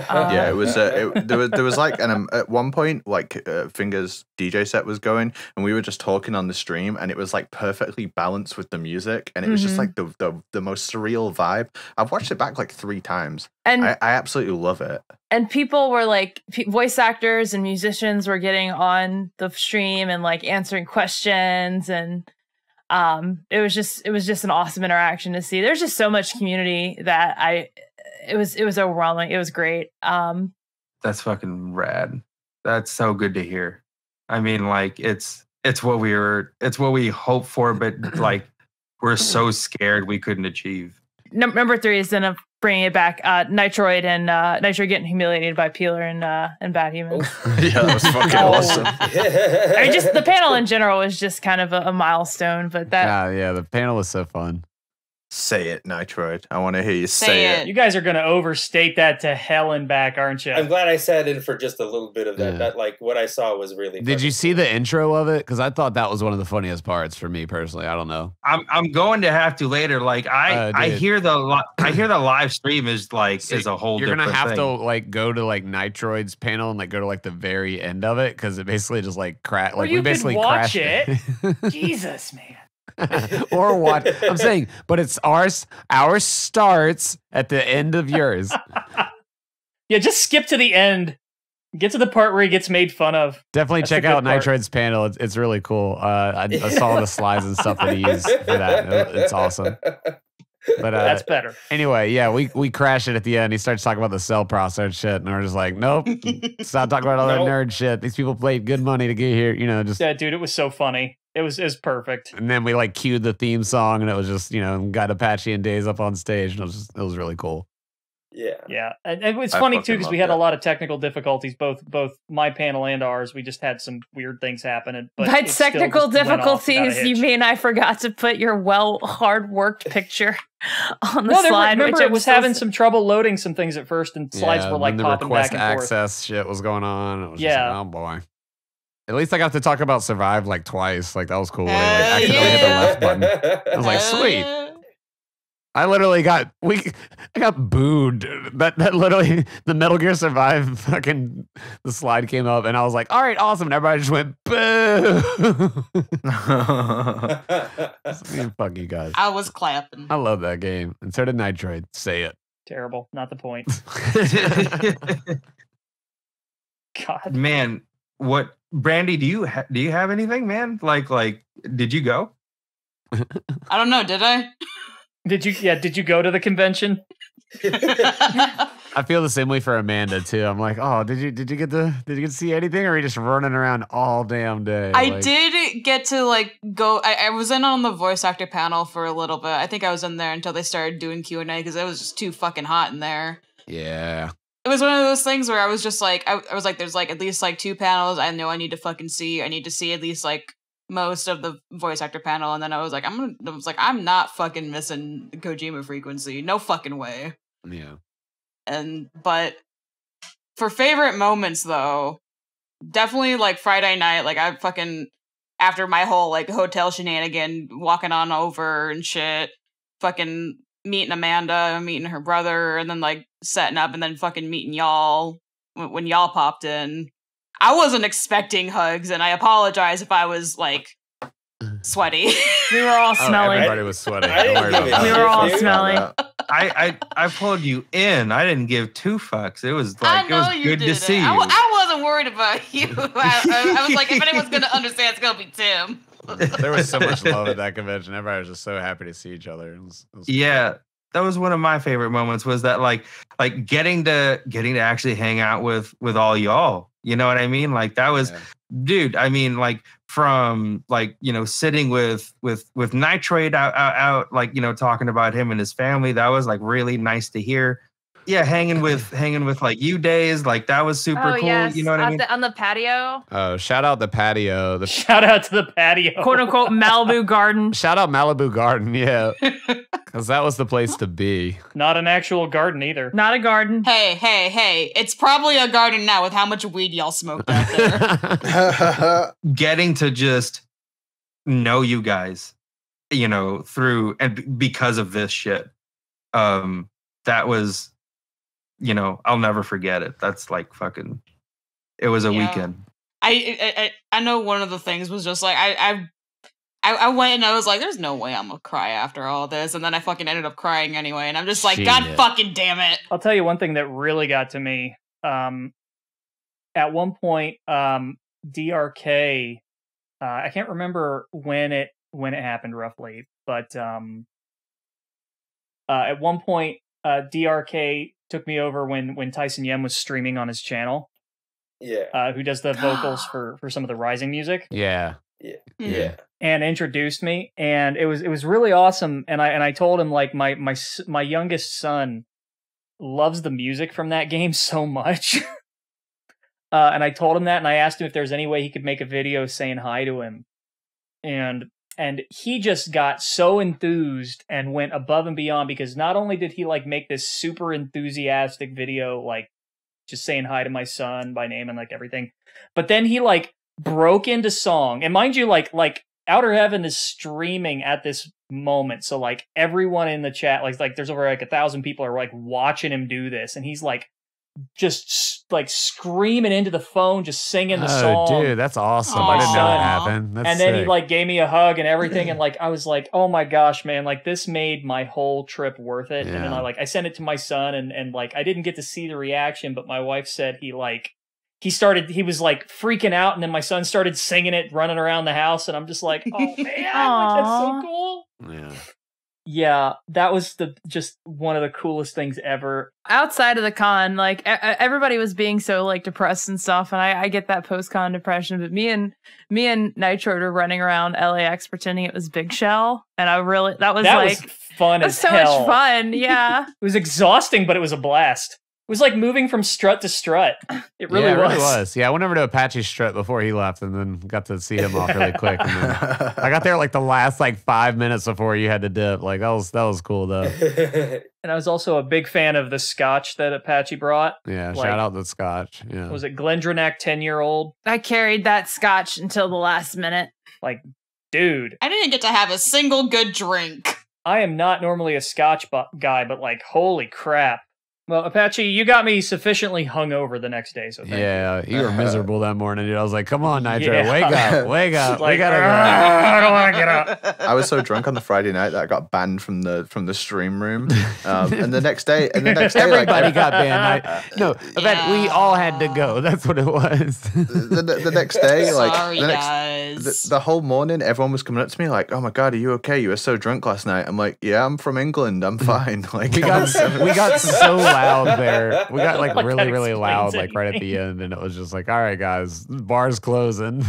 Yeah, it was. There was like, and at one point, like Fingers DJ set was going, and we were just talking on the stream, and it was like perfectly balanced with the music, and it was just like the most surreal vibe. I've watched it back like 3 times, and I absolutely love it. And people were like, voice actors and musicians were getting on the stream and like answering questions, and it was just an awesome interaction to see. There's just so much community that it was overwhelming. It was great. That's fucking rad. That's so good to hear. I mean, like it's what we hoped for, but like we're so scared we couldn't achieve. Number 3 is then bringing it back. Nitroid and Nitroid getting humiliated by Peeler and Bad Humans. Yeah, that was fucking awesome. I mean, just the panel in general was just kind of a milestone, but that. Yeah, the panel was so fun. Say it, Nitroid. I want to hear you say it. You guys are going to overstate that to hell and back, aren't you? I'm glad I sat in for just a little bit of that. Yeah. That, like, what I saw was really. Did you see the intro of it? Because I thought that was one of the funniest parts for me personally. I don't know. I'm going to have to later. Like I hear the live stream is like is a whole. You're gonna have thing. to like go to like Nitroid's panel and like go to like the very end of it because it basically just like crash. Like we basically watch it. Jesus, man. Or what I'm saying, but it's ours starts at the end of yours. Yeah, just skip to the end. Get to the part where he gets made fun of. Definitely check out Nitroid's panel. It's really cool. I saw the slides and stuff that he used for that. It's awesome. But That's better. Anyway, yeah, we crash it at the end. He starts talking about the cell processor shit, and we're just like, nope, stop talking about all that nerd shit. These people paid good money to get here, just. Yeah, dude, it was so funny. It was perfect. And then we like cued the theme song, and it was just got Apache and Days up on stage, and it was really cool. Yeah, and it's funny too because we had a lot of technical difficulties, both my panel and ours. We just had some weird things happen. But by technical difficulties, you mean I forgot to put your hard worked picture on the slide? Remember, it was having some trouble loading some things at first, and slides were like popping back and forth. The request access shit was going on. It was just like, oh boy. At least I got to talk about Survive like twice. Like that was cool. They accidentally hit the left button. I was like, sweet. I literally got booed. That literally the Metal Gear Survive the slide came up and I was like, all right, awesome. And everybody just went boo. Fuck you guys. I was clapping. I love that game. And so did Nitroid. Say it. Terrible. Not the point. God. Man, what Brandee, do you have anything, man? Like did you go? I don't know, did I? Did you go to the convention? I feel the same way for Amanda too. I'm like, oh, did you get to see anything, or are you just running around all damn day? I did get to go. I was in on the voice actor panel for a little bit. I think I was in there until they started doing Q&A because it was just too fucking hot in there. Yeah. It was one of those things where I was just like, I was like, there's at least 2 panels I know I need to fucking see. I need to see at least most of the voice actor panel, and then I was like, I'm not fucking missing Kojima Frequency. No fucking way. Yeah. But for favorite moments though, definitely Friday night, I fucking after my whole hotel shenanigan, walking on over and shit, fucking meeting Amanda, meeting her brother, and then setting up and then fucking meeting y'all when y'all popped in. I wasn't expecting hugs, and I apologize if I was sweaty. We were all smelly. Everybody was sweaty. We were all smelly. I pulled you in. I didn't give 2 fucks. It was it was good to see you. I wasn't worried about you. I was like, if anyone's gonna understand, it's gonna be Tim. There was so much love at that convention. Everybody was just so happy to see each other. It was yeah. That was one of my favorite moments. Was that getting to actually hang out with all y'all. You know what I mean? That was, dude. I mean, from sitting with Nitroid out talking about him and his family. That was really nice to hear. Yeah, hanging with you days, that was super cool. Yes. You know what I mean? On the patio. Oh, shout out the patio. Shout out to the patio. Quote unquote Malibu Garden. Shout out Malibu Garden, yeah. Because that was the place to be. Not an actual garden either. Not a garden. Hey. It's probably a garden now with how much weed y'all smoked out there. Getting to just know you guys, through and because of this shit. That was, I'll never forget it. That's fucking, it was a weekend. I know one of the things was just I went and I was like, there's no way I'm gonna cry after all this, and then I fucking ended up crying anyway, and I'm just like, God fucking damn it. I'll tell you one thing that really got to me. At one point, DRK, I can't remember when it happened roughly, but at one point, DRK took me over when Tyson Yem was streaming on his channel. Yeah. Who does the vocals for some of the Rising music? Yeah. Yeah. And introduced me, and it was really awesome. And I told him my youngest son loves the music from that game so much. And I told him that, and I asked him if there's any way he could make a video saying hi to him. And he just got so enthused and went above and beyond, because not only did he make this super enthusiastic video, just saying hi to my son by name and everything, but then he broke into song. And mind you, Outer Heaven is streaming at this moment, so everyone in the chat, there's over 1,000 people are watching him do this, and he's just screaming into the phone, just singing the song. Dude, that's awesome. I didn't know that happened. That's and then sick. He gave me a hug and everything, and I was like, oh my gosh, man, this made my whole trip worth it. Yeah. And then I sent it to my son, and I didn't get to see the reaction, but my wife said he was freaking out, and then my son started singing it, running around the house, and I'm just like, oh man, that's so cool. Yeah. Yeah, that was just one of the coolest things ever. Outside of the con, like everybody was being so like depressed and stuff, and I get that post-con depression. But me and Nitro were running around LAX pretending it was Big Shell, and that was fun. That's so much fun. Yeah, it was exhausting, but it was a blast. It was like moving from strut to strut. It really was. Yeah, I went over to Apache's strut before he left and then got to see him off really quick. And then I got there like the last like 5 minutes before you had to dip. Like that was cool though. And I was also a big fan of the scotch that Apache brought. Yeah, shout out the scotch. Yeah. Was it Glendronach 10-year-old? I carried that scotch until the last minute. Like, dude. I didn't get to have a single good drink. I am not normally a scotch guy, but like, holy crap. Well, Apache, you got me sufficiently hungover the next day, so thank you. You were miserable that morning, dude. I was like, come on, Nitro, wake up. Like, we gotta go. I don't want to get up. I was so drunk on the Friday night that I got banned from the stream room. And the next day, everybody got banned. In fact, we all had to go. That's what it was. The next day, like Sorry, guys. the whole morning, everyone was coming up to me like, "Oh my god, are you okay? You were so drunk last night." I'm like, "Yeah, I'm from England. I'm fine." Like we got so loud there. We got like really loud like right at the end, and it was just like, all right guys, bar's closing.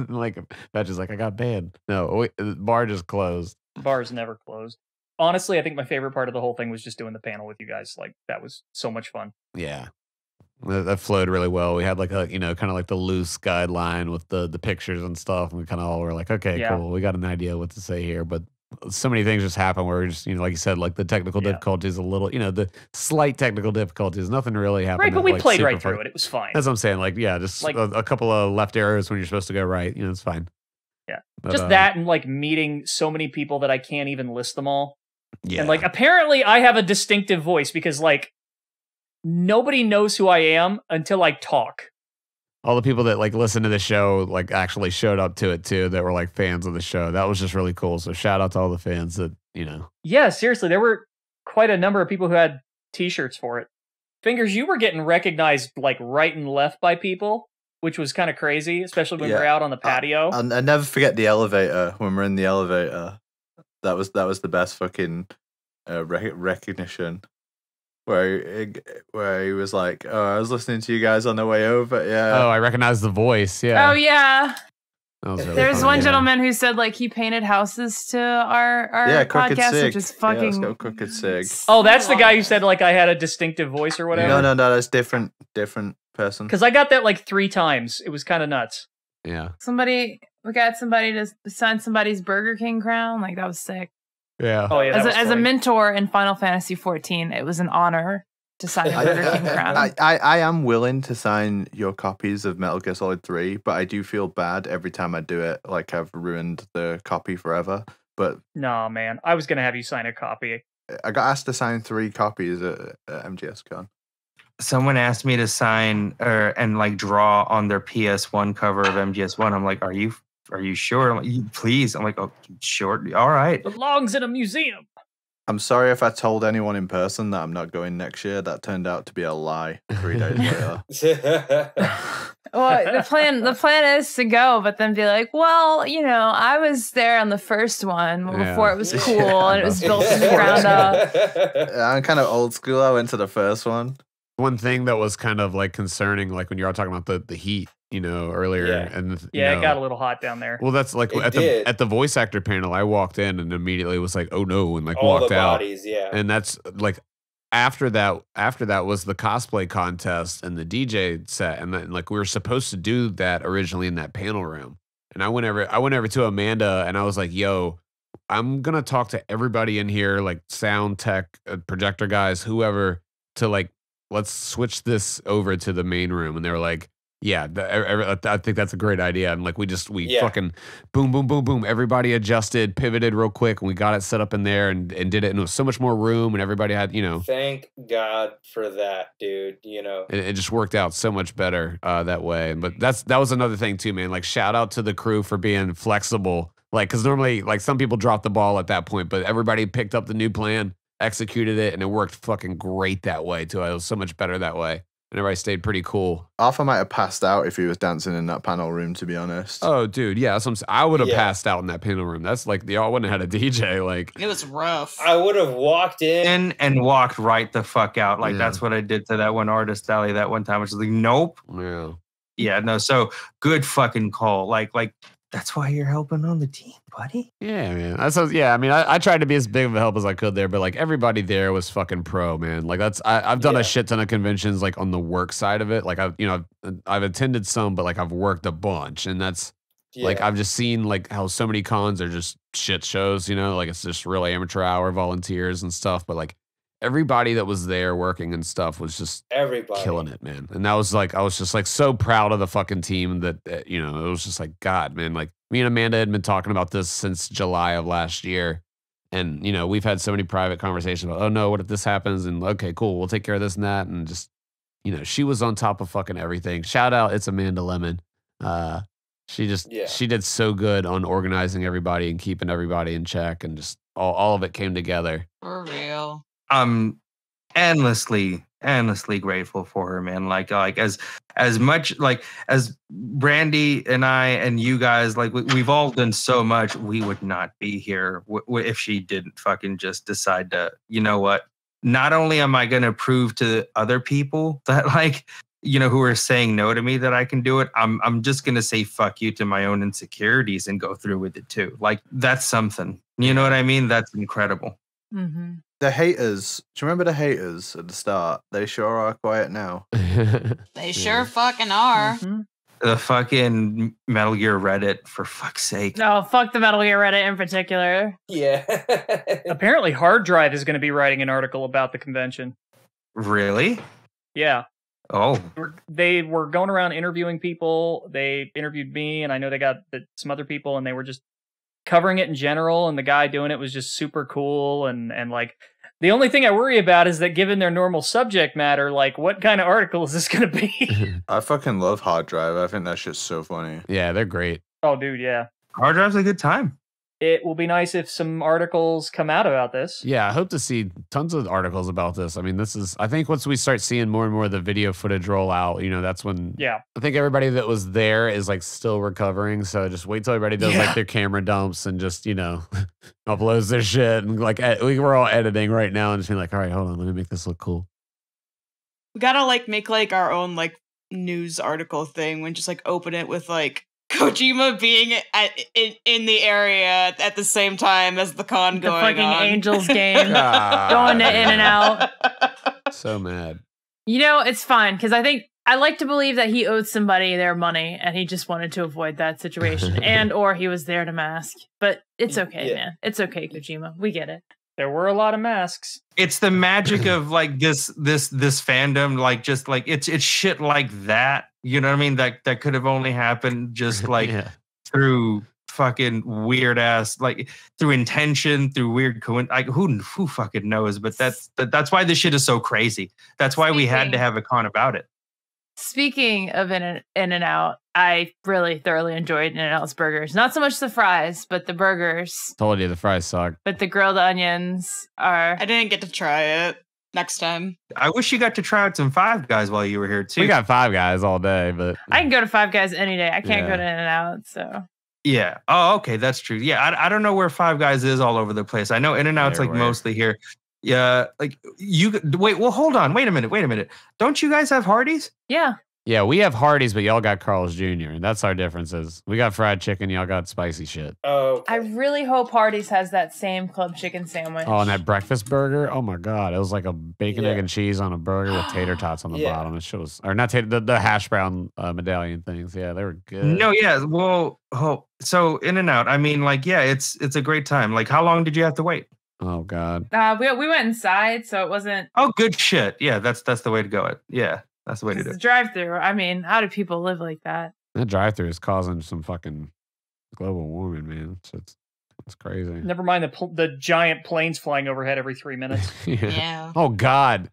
Like Betch is like, I got banned. No, the bar just closed. Bar's never closed. Honestly, I think my favorite part of the whole thing was just doing the panel with you guys. Like that was so much fun. Yeah. That flowed really well. We had like a, kind of like the loose guideline with the pictures and stuff, and we kind of all were like, okay, cool, we got an idea what to say here, but so many things just happen where we just, like you said, like the technical difficulties a little, the slight technical difficulties, nothing really happened. Right, but we like, played right through it. It was fine. That's what I'm saying. Like, yeah, just like, a couple of left errors when you're supposed to go right. It's fine. Yeah. But, just that and like meeting so many people that I can't even list them all. Yeah. And like, apparently I have a distinctive voice because like nobody knows who I am until I talk. All the people that like listen to the show like actually showed up to it too, that were like fans of the show. That was just really cool. So shout out to all the fans that, Yeah, seriously, there were quite a number of people who had t-shirts for it. Fingers, you were getting recognized like right and left by people, which was kind of crazy, especially when we were out on the patio. I never forget the elevator when we're in the elevator. That was the best fucking recognition. Where he was like, "Oh, I was listening to you guys on the way over." Yeah. Oh, I recognize the voice. Yeah. Oh yeah. Really There's one gentleman who said like he painted houses to our podcast, Sig. which is fucking. Let's go, Crooked Sig. Oh, that's the guy who said like I had a distinctive voice or whatever. No, that's different person. Because I got that like 3 times. It was kind of nuts. Yeah. We got somebody to sign somebody's Burger King crown. Like that was sick. Yeah. Oh yeah. As a mentor in Final Fantasy 14, it was an honor to sign a Burger King crown. I am willing to sign your copies of Metal Gear Solid 3, but I do feel bad every time I do it. Like I've ruined the copy forever. But no, man, I was gonna have you sign a copy. I got asked to sign 3 copies at MGSCON. Someone asked me to sign and like draw on their PS1 cover of MGS1. I'm like, are you sure? I'm like, please. I'm like, oh, sure. All right. Belongs in a museum. I'm sorry if I told anyone in person that I'm not going next year. That turned out to be a lie 3 days later. Well, the plan is to go, but then be like, well, I was there on the first one before it was cool and it was built from the ground up. I'm kind of old school. I went to the first one. One thing that was kind of like concerning, like when you were talking about the heat, earlier, and it got a little hot down there. Well, that's like at the voice actor panel, I walked in and immediately was like, oh no, and like all walked the out. Bodies, yeah. And that's like after that was the cosplay contest and the DJ set, and then like we were supposed to do that originally in that panel room. And I went over to Amanda and I was like, yo, I'm gonna talk to everybody in here, like sound tech, projector guys, whoever, to like, let's switch this over to the main room. And they were like, yeah, I think that's a great idea. And like we fucking boom, boom, boom, boom. Everybody adjusted, pivoted real quick, and we got it set up in there and did it. And it was so much more room, and everybody had, Thank God for that, dude. It just worked out so much better that way. But that was another thing too, man. Like shout out to the crew for being flexible. Like, because normally, like some people drop the ball at that point, but everybody picked up the new plan, executed it, and it worked fucking great that way too. It was so much better that way. and everybody stayed pretty cool. Arthur might have passed out if he was dancing in that panel room, to be honest. Oh, dude, yeah, that's what I'm saying. I would have passed out in that panel room. That's like y'all wouldn't have had a DJ. Like it was rough. I would have walked in and walked right the fuck out. Like that's what I did to that one artist alley that one time. Which was like, nope. Yeah, no. So good fucking call. Like that's why you're helping on the team, buddy. Yeah, man. I mean, I tried to be as big of a help as I could there, but like everybody there was fucking pro, man. Like I've done a shit ton of conventions like on the work side of it. Like I've attended some, but like I've worked a bunch, and that's like I've just seen like how so many cons are just shit shows. Like it's just real amateur hour volunteers and stuff. But like everybody that was there working and stuff was just killing it, man. And that was like, I was just like so proud of the fucking team that, it was just like, God, man, like me and Amanda had been talking about this since July of last year. And, we've had so many private conversations about, oh no, what if this happens? And okay, cool. We'll take care of this and that. And just, she was on top of fucking everything. Shout out. It's Amanda Lemon. She did so good on organizing everybody and keeping everybody in check, and just all of it came together. For real. I'm endlessly grateful for her, man. Like as much like as Brandy and I and you guys, like we've all done so much. We would not be here if she didn't fucking just decide to, you know what? Not only am I going to prove to other people that like, who are saying no to me that I can do it, I'm just going to say fuck you to my own insecurities and go through with it too. Like that's something. You know what I mean? That's incredible. Mm-hmm. The haters. Do you remember the haters at the start? They sure are quiet now. They sure fucking are. Mm-hmm. The fucking Metal Gear Reddit, for fuck's sake. No, fuck the Metal Gear Reddit in particular. Yeah. Apparently Hard Drive is going to be writing an article about the convention. Really? Yeah. Oh. They were going around interviewing people. They interviewed me, and I know they got some other people, and they were just covering it in general, and the guy doing it was just super cool, and like the only thing I worry about is that given their normal subject matter, like what kind of article is this going to be? I fucking love Hard Drive. I think that shit's so funny. Yeah, they're great. Oh, dude, yeah. Hard Drive's a good time. It will be nice if some articles come out about this. Yeah, I hope to see tons of articles about this. I mean, I think once we start seeing more and more of the video footage roll out, that's when I think everybody that was there is like still recovering. So just wait till everybody does like their camera dumps and just, uploads their shit. And like, we're all editing right now and just being like, all right, hold on, let me make this look cool. We gotta like make like our own like news article thing when just like open it with like Kojima being in the area at the same time as the con going on. The fucking Angels game. Going to In-N-Out. So mad. It's fine, because I like to believe that he owed somebody their money, and he just wanted to avoid that situation, and or he was there to mask. But it's okay, man. It's okay, Kojima. We get it. There were a lot of masks. It's the magic of like this fandom, like just like it's shit like that. You know what I mean? That could have only happened just like through fucking weird ass, like through intention, through weird like who fucking knows? But that's why this shit is so crazy. That's why we had to have a con about it. Speaking of In-N-Out, I really thoroughly enjoyed In-N-Out's burgers. Not so much the fries, but the burgers. Told you the fries suck. But the grilled onions are... I didn't get to try it. Next time. I wish you got to try out some Five Guys while you were here too. We got Five Guys all day, but... I can go to Five Guys any day. I can't go to In-N-Out, so... Yeah. Oh, okay. That's true. Yeah. I don't know where Five Guys is all over the place. I know In-N-Out's like mostly here. Yeah. Like wait, well, hold on. Wait a minute. Don't you guys have Hardee's? Yeah. Yeah, we have Hardee's, but y'all got Carl's Jr. And that's our differences. We got fried chicken, y'all got spicy shit. Oh, okay. I really hope Hardee's has that same club chicken sandwich. Oh, and that breakfast burger? Oh my God. It was like a bacon, egg, and cheese on a burger with tater tots on the bottom. It was, or not tater, the hash brown medallion things. Yeah, they were good. No, yeah. Well, so In-N-Out, I mean, like, yeah, it's a great time. Like, how long did you have to wait? Oh God. We went inside, so it wasn't. Oh, good shit. Yeah, that's the way to go. Yeah. That's the way to do it. Drive-through. I mean, how do people live like that? That drive-through is causing some fucking global warming, man. So it's crazy. Never mind the giant planes flying overhead every 3 minutes. Yeah. Oh God.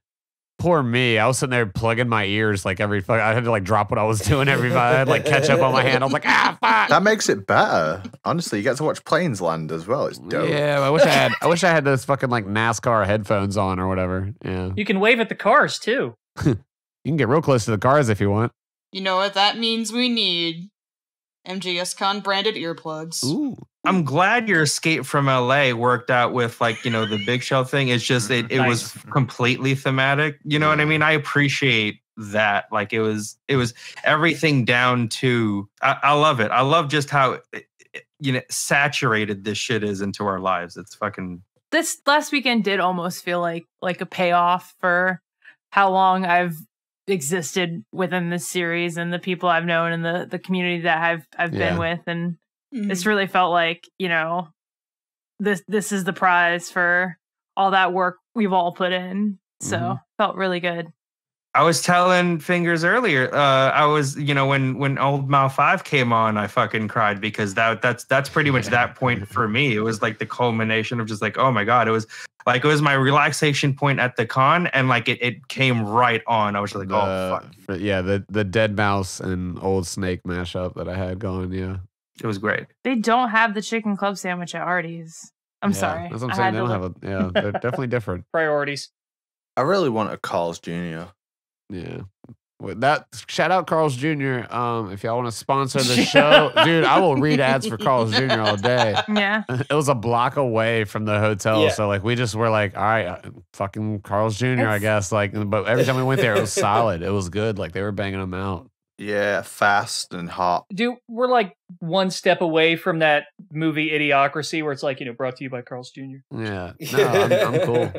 Poor me. I was sitting there plugging my ears like I had to like drop what I was doing every time. I had like catch up on my hand. I was like, fuck. That makes it better. Honestly, you get to watch planes land as well. It's dope. Yeah, I wish I had those fucking like NASCAR headphones on or whatever. Yeah. You can wave at the cars too. You can get real close to the cars if you want. You know what that means? We need MGSCON branded earplugs. Ooh. I'm glad your escape from LA worked out with like, you know, the big show thing. It's just it was completely thematic. You know what I mean? I appreciate that. Like it was everything down to I love it. I love just how saturated this shit is into our lives. It's fucking. This last weekend did almost feel like a payoff for how long I've existed within this series and the people I've known and the community that I've been with, and this really felt like, you know, this is the prize for all that work we've all put in. So felt really good. I was telling Fingers earlier, I was, you know, when Old Mal 5 came on, I fucking cried because that's pretty much that point for me. It was like the culmination of just like, oh my God, it was my relaxation point at the con, and like it came right on. I was just like, oh fuck. Yeah, the Dead Mouse and Old Snake mashup that I had going, yeah. It was great. They don't have the chicken club sandwich at Artie's. I'm sorry. That's what I'm saying. They don't have they're definitely different. Priorities. I really want a Carl's Jr. Yeah. With that, shout out Carl's Jr. If y'all want to sponsor the show, dude, I will read ads for Carl's Jr. all day. Yeah. It was a block away from the hotel. So like we just were like, all right, fucking Carl's Jr., I guess. Like, but every time we went there, it was solid. It was good. Like they were banging them out. Yeah, fast and hot. Dude, we're like one step away from that movie Idiocracy where it's like, you know, brought to you by Carl's Jr. Yeah. No, I'm cool.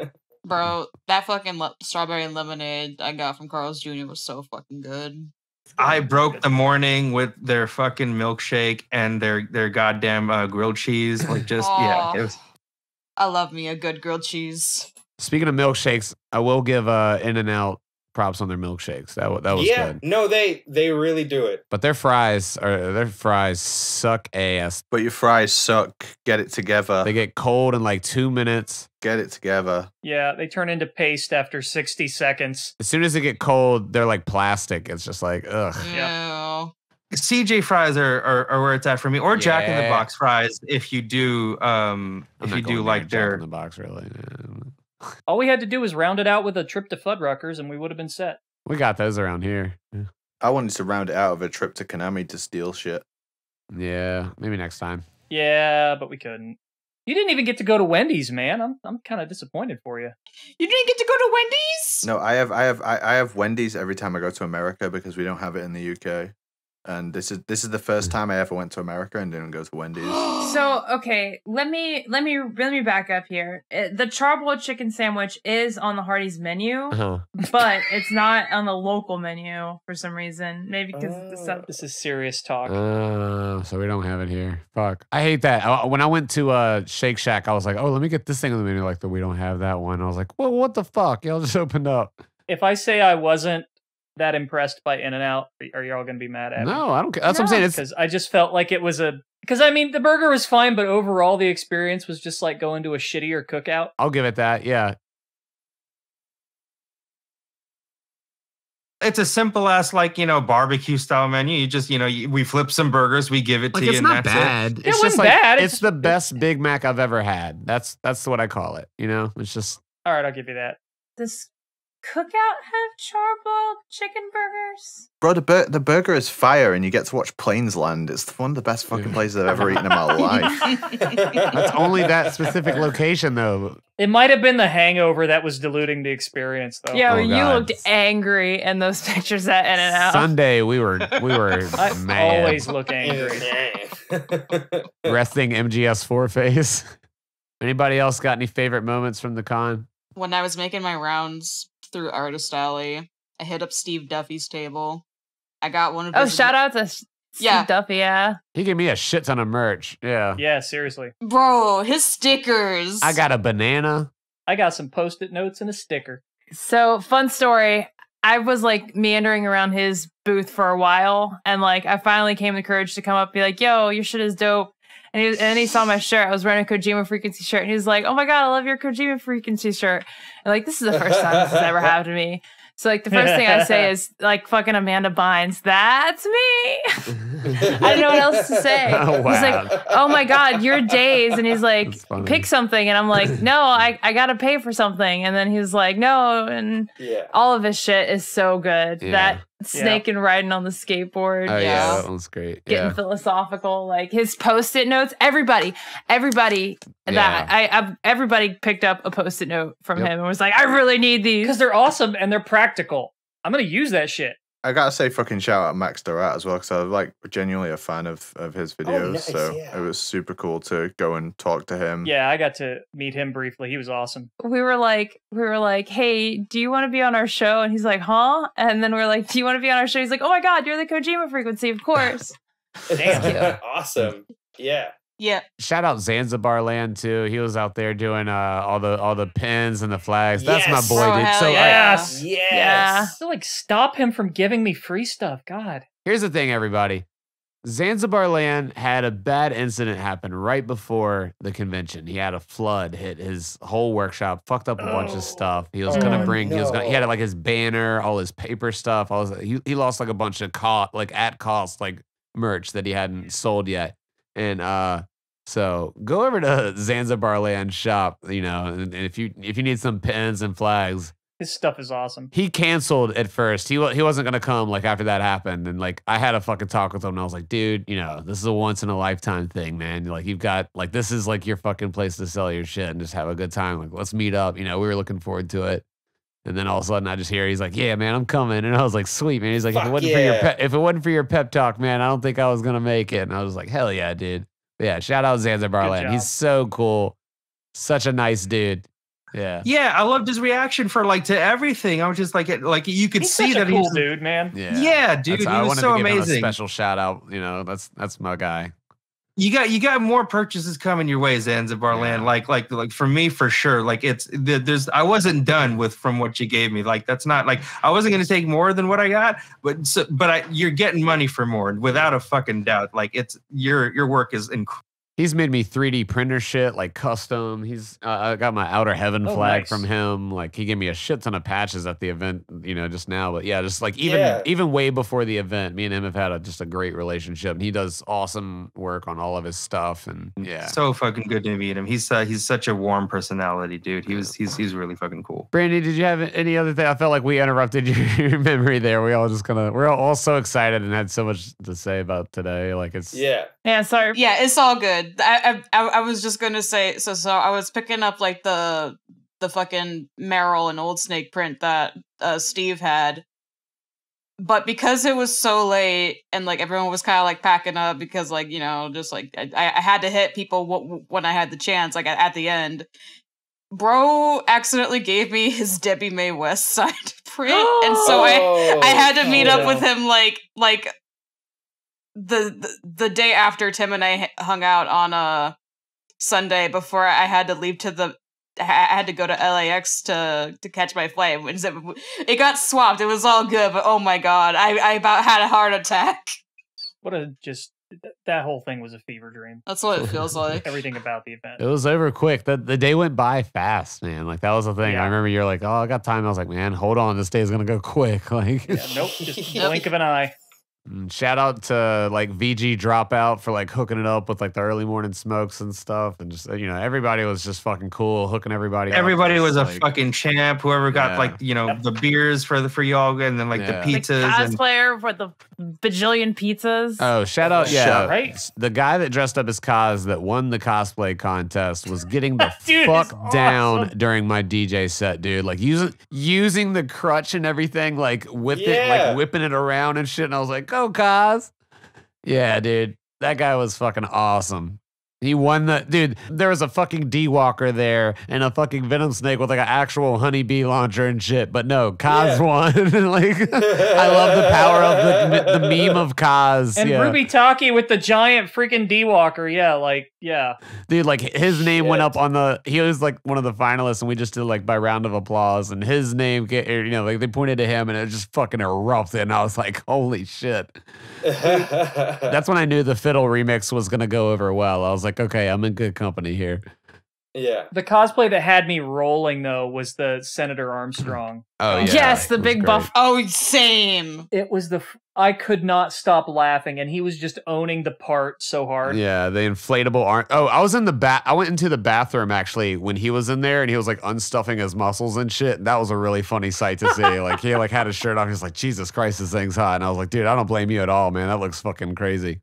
Bro, that fucking strawberry and lemonade I got from Carl's Jr. was so fucking good. I broke the morning with their fucking milkshake and their goddamn grilled cheese. Like just it was. I love me a good grilled cheese. Speaking of milkshakes, I will give In-N-Out props on their milkshakes. That was good. No, they really do it. But their fries suck ass. But your fries suck. Get it together. They get cold in like 2 minutes. Get it together. Yeah, they turn into paste after 60 seconds. As soon as they get cold, they're like plastic. It's just like, ugh. Yeah. CJ fries are where it's at for me, or Jack in the Box fries. If you do, like their Jack in the Box, really. All we had to do was round it out with a trip to Fuddruckers, and we would have been set. We got those around here. Yeah. I wanted to round it out with a trip to Konami to steal shit. Yeah, maybe next time. Yeah, but we couldn't. You didn't even get to go to Wendy's, man. I'm kind of disappointed for you. You didn't get to go to Wendy's? No, I have Wendy's every time I go to America because we don't have it in the UK. And this is the first time I ever went to America and didn't go to Wendy's. So, okay, let me back up here. The charboiled chicken sandwich is on the Hardee's menu, but it's not on the local menu for some reason. Maybe because this is serious talk. So we don't have it here. Fuck, I hate that. When I went to Shake Shack, I was like, oh, let me get this thing on the menu. Like, we don't have that one. I was like, well, what the fuck? Y'all just opened up. If I say I wasn't that impressed by In-N-Out, are y'all gonna be mad at me? No, I don't care. That's what I'm saying. Because I just felt like it was because I mean the burger was fine, but overall the experience was just like going to a shittier cookout. I'll give it that. Yeah. It's a simple ass barbecue style menu. You just we flip some burgers, we give it to you, it's and not that's bad. it. It's wasn't bad. It's the best Big Mac I've ever had. That's what I call it. It's just. All right, I'll give you that. This cookout have charboiled chicken burgers? Bro, the burger is fire, and you get to watch Plains Land. It's one of the best fucking places I've ever eaten in my life. That's only that specific location, though. It might have been the hangover that was diluting the experience, though. Yeah, you looked angry in those pictures at In-N-Out. Sunday, we were I mad. always look angry. Resting MGS4 face. Anybody else got any favorite moments from the con? When I was making my rounds through Artist Alley, I hit up Steve Duffy's table. I got one of his... shout out to Steve Duffy, yeah. He gave me a shit ton of merch. Yeah. Yeah, seriously. Bro, his stickers. I got a banana. I got some Post-it notes and a sticker. So, fun story. I was meandering around his booth for a while, and I finally came the courage to come up and be like, yo, your shit is dope. And then he saw my shirt. I was wearing a Kojima Frequency shirt. And he was like, oh my God, I love your Kojima Frequency shirt. And this is the first time this has ever happened to me. So like the first thing I say is like fucking Amanda Bynes, that's me. I don't know what else to say. Oh, wow. He's like, oh my God, your days. And he's like, pick something. And I'm like, no, I got to pay for something. And then he's like, no. And all of his shit is so good. Yeah. That snake and riding on the skateboard. Oh yeah, that one's great. Getting philosophical, like his post-it notes. Everybody everybody picked up a post-it note from him and was like, I really need these because they're awesome and they're practical. I'm gonna use that shit. I gotta say, fucking shout out Max Dorat as well, because I was like genuinely a fan of his videos. Nice, so it was super cool to go and talk to him. Yeah, I got to meet him briefly. He was awesome. We were like, hey, do you want to be on our show? And he's like, huh? And then we're like, do you want to be on our show? He's like, oh my God, you're the Kojima Frequency, of course. Damn. Awesome. Yeah. Yeah. Shout out Zanzibar Land too. He was out there doing all the pins and the flags. That's my boy, dude. So yes. Yeah. So like, stop him from giving me free stuff. God. Here's the thing, everybody. Zanzibar Land had a bad incident happen right before the convention. He had a flood hit his whole workshop, fucked up a bunch of stuff. He was gonna bring, he had like his banner, all his paper stuff. He lost like a bunch of at cost like merch that he hadn't sold yet. And so go over to Zanzibar Land shop, and if you need some pins and flags. His stuff is awesome. He canceled at first. He wasn't gonna come like after that happened, and like I had a fucking talk with him, and I was like, dude, this is a once in a lifetime thing, man. Like you've got like this is like your fucking place to sell your shit and just have a good time. Like let's meet up. We were looking forward to it, and then all of a sudden I just hear he's like, yeah, man, I'm coming, and I was like, sweet, man. He's like, if it wasn't for your pep talk, man, I don't think I was gonna make it. And I was like, hell yeah, dude. But yeah, shout out Zanzibar Land. He's so cool, such a nice dude. Yeah, I loved his reaction to everything. I was just like you could he's see such that a cool he's dude, man. Yeah, dude, he was so amazing. Him a special shout out. That's my guy. You got more purchases coming your way, Zanzibar Land. Like for me, for sure. Like I wasn't done from what you gave me. Like that's not like I wasn't going to take more than what I got, but you're getting money for more without a fucking doubt. Like it's your work is incredible. He's made me 3D printer shit, like custom. I got my Outer Heaven flag from him. Like he gave me a shit ton of patches at the event, just now. But yeah, just like even way before the event, me and him have had just a great relationship. And he does awesome work on all of his stuff. And yeah, so fucking good to meet him. He's such a warm personality, dude. He's really fucking cool. Brandee, did you have any other thing? I felt like we interrupted your memory there. We're all so excited and had so much to say about today. Like it's yeah, sorry. Yeah, it's all good. I was just gonna say so I was picking up like the fucking Meryl and Old Snake print that Steve had, but because it was so late and like everyone was kind of like packing up because like just like I had to hit people when I had the chance like at the end. Bro accidentally gave me his Debbie Mae West Side print, and so I had to meet up with him like the day after Tim and I hung out on a Sunday before I had to leave I had to go to LAX to catch my flight. It got swapped. It was all good, but oh my God, I about had a heart attack. That whole thing was a fever dream. That's what it feels like. Everything about the event. It was over quick. The day went by fast, man. Like that was the thing. I remember you're like, oh, I got time. I was like, man, hold on. This day is going to go quick. Like, nope. Just blink of an eye. Shout out to like VG Dropout for like hooking it up with like the early morning smokes and stuff, and just everybody was just fucking cool, hooking everybody. Everybody was a fucking champ. Whoever got the beers for y'all, and then like the pizzas. The cosplayer for the bajillion pizzas. Oh, shout out! Yeah, right. The guy that dressed up as Kaz that won the cosplay contest was getting the fuck down during my DJ set, dude. Like using the crutch and everything, like whipping it around and shit. And I was like, go Kaz. Yeah, dude. That guy was fucking awesome. He won there was a fucking D-Walker there and a fucking Venom Snake with like an actual honeybee launcher and shit. But no, Kaz won. Like, I love the power of the meme of Kaz. And Ruby Taki with the giant freaking D-Walker. Dude, like his name went up he was like one of the finalists and we just did like by round of applause and his name, like they pointed to him and it just fucking erupted and I was like, holy shit. That's when I knew the Fiddle remix was going to go over well. I was like, okay, I'm in good company here. Yeah. The cosplay that had me rolling though was the Senator Armstrong. Oh yeah. Yes, the big buff. Oh, same. It was I could not stop laughing, and he was just owning the part so hard. Yeah, the inflatable arm. Oh, I was in I went into the bathroom actually when he was in there, and he was like unstuffing his muscles and shit. And that was a really funny sight to see. Like he like had his shirt off. He's like, Jesus Christ, this thing's hot. And I was like, dude, I don't blame you at all, man. That looks fucking crazy.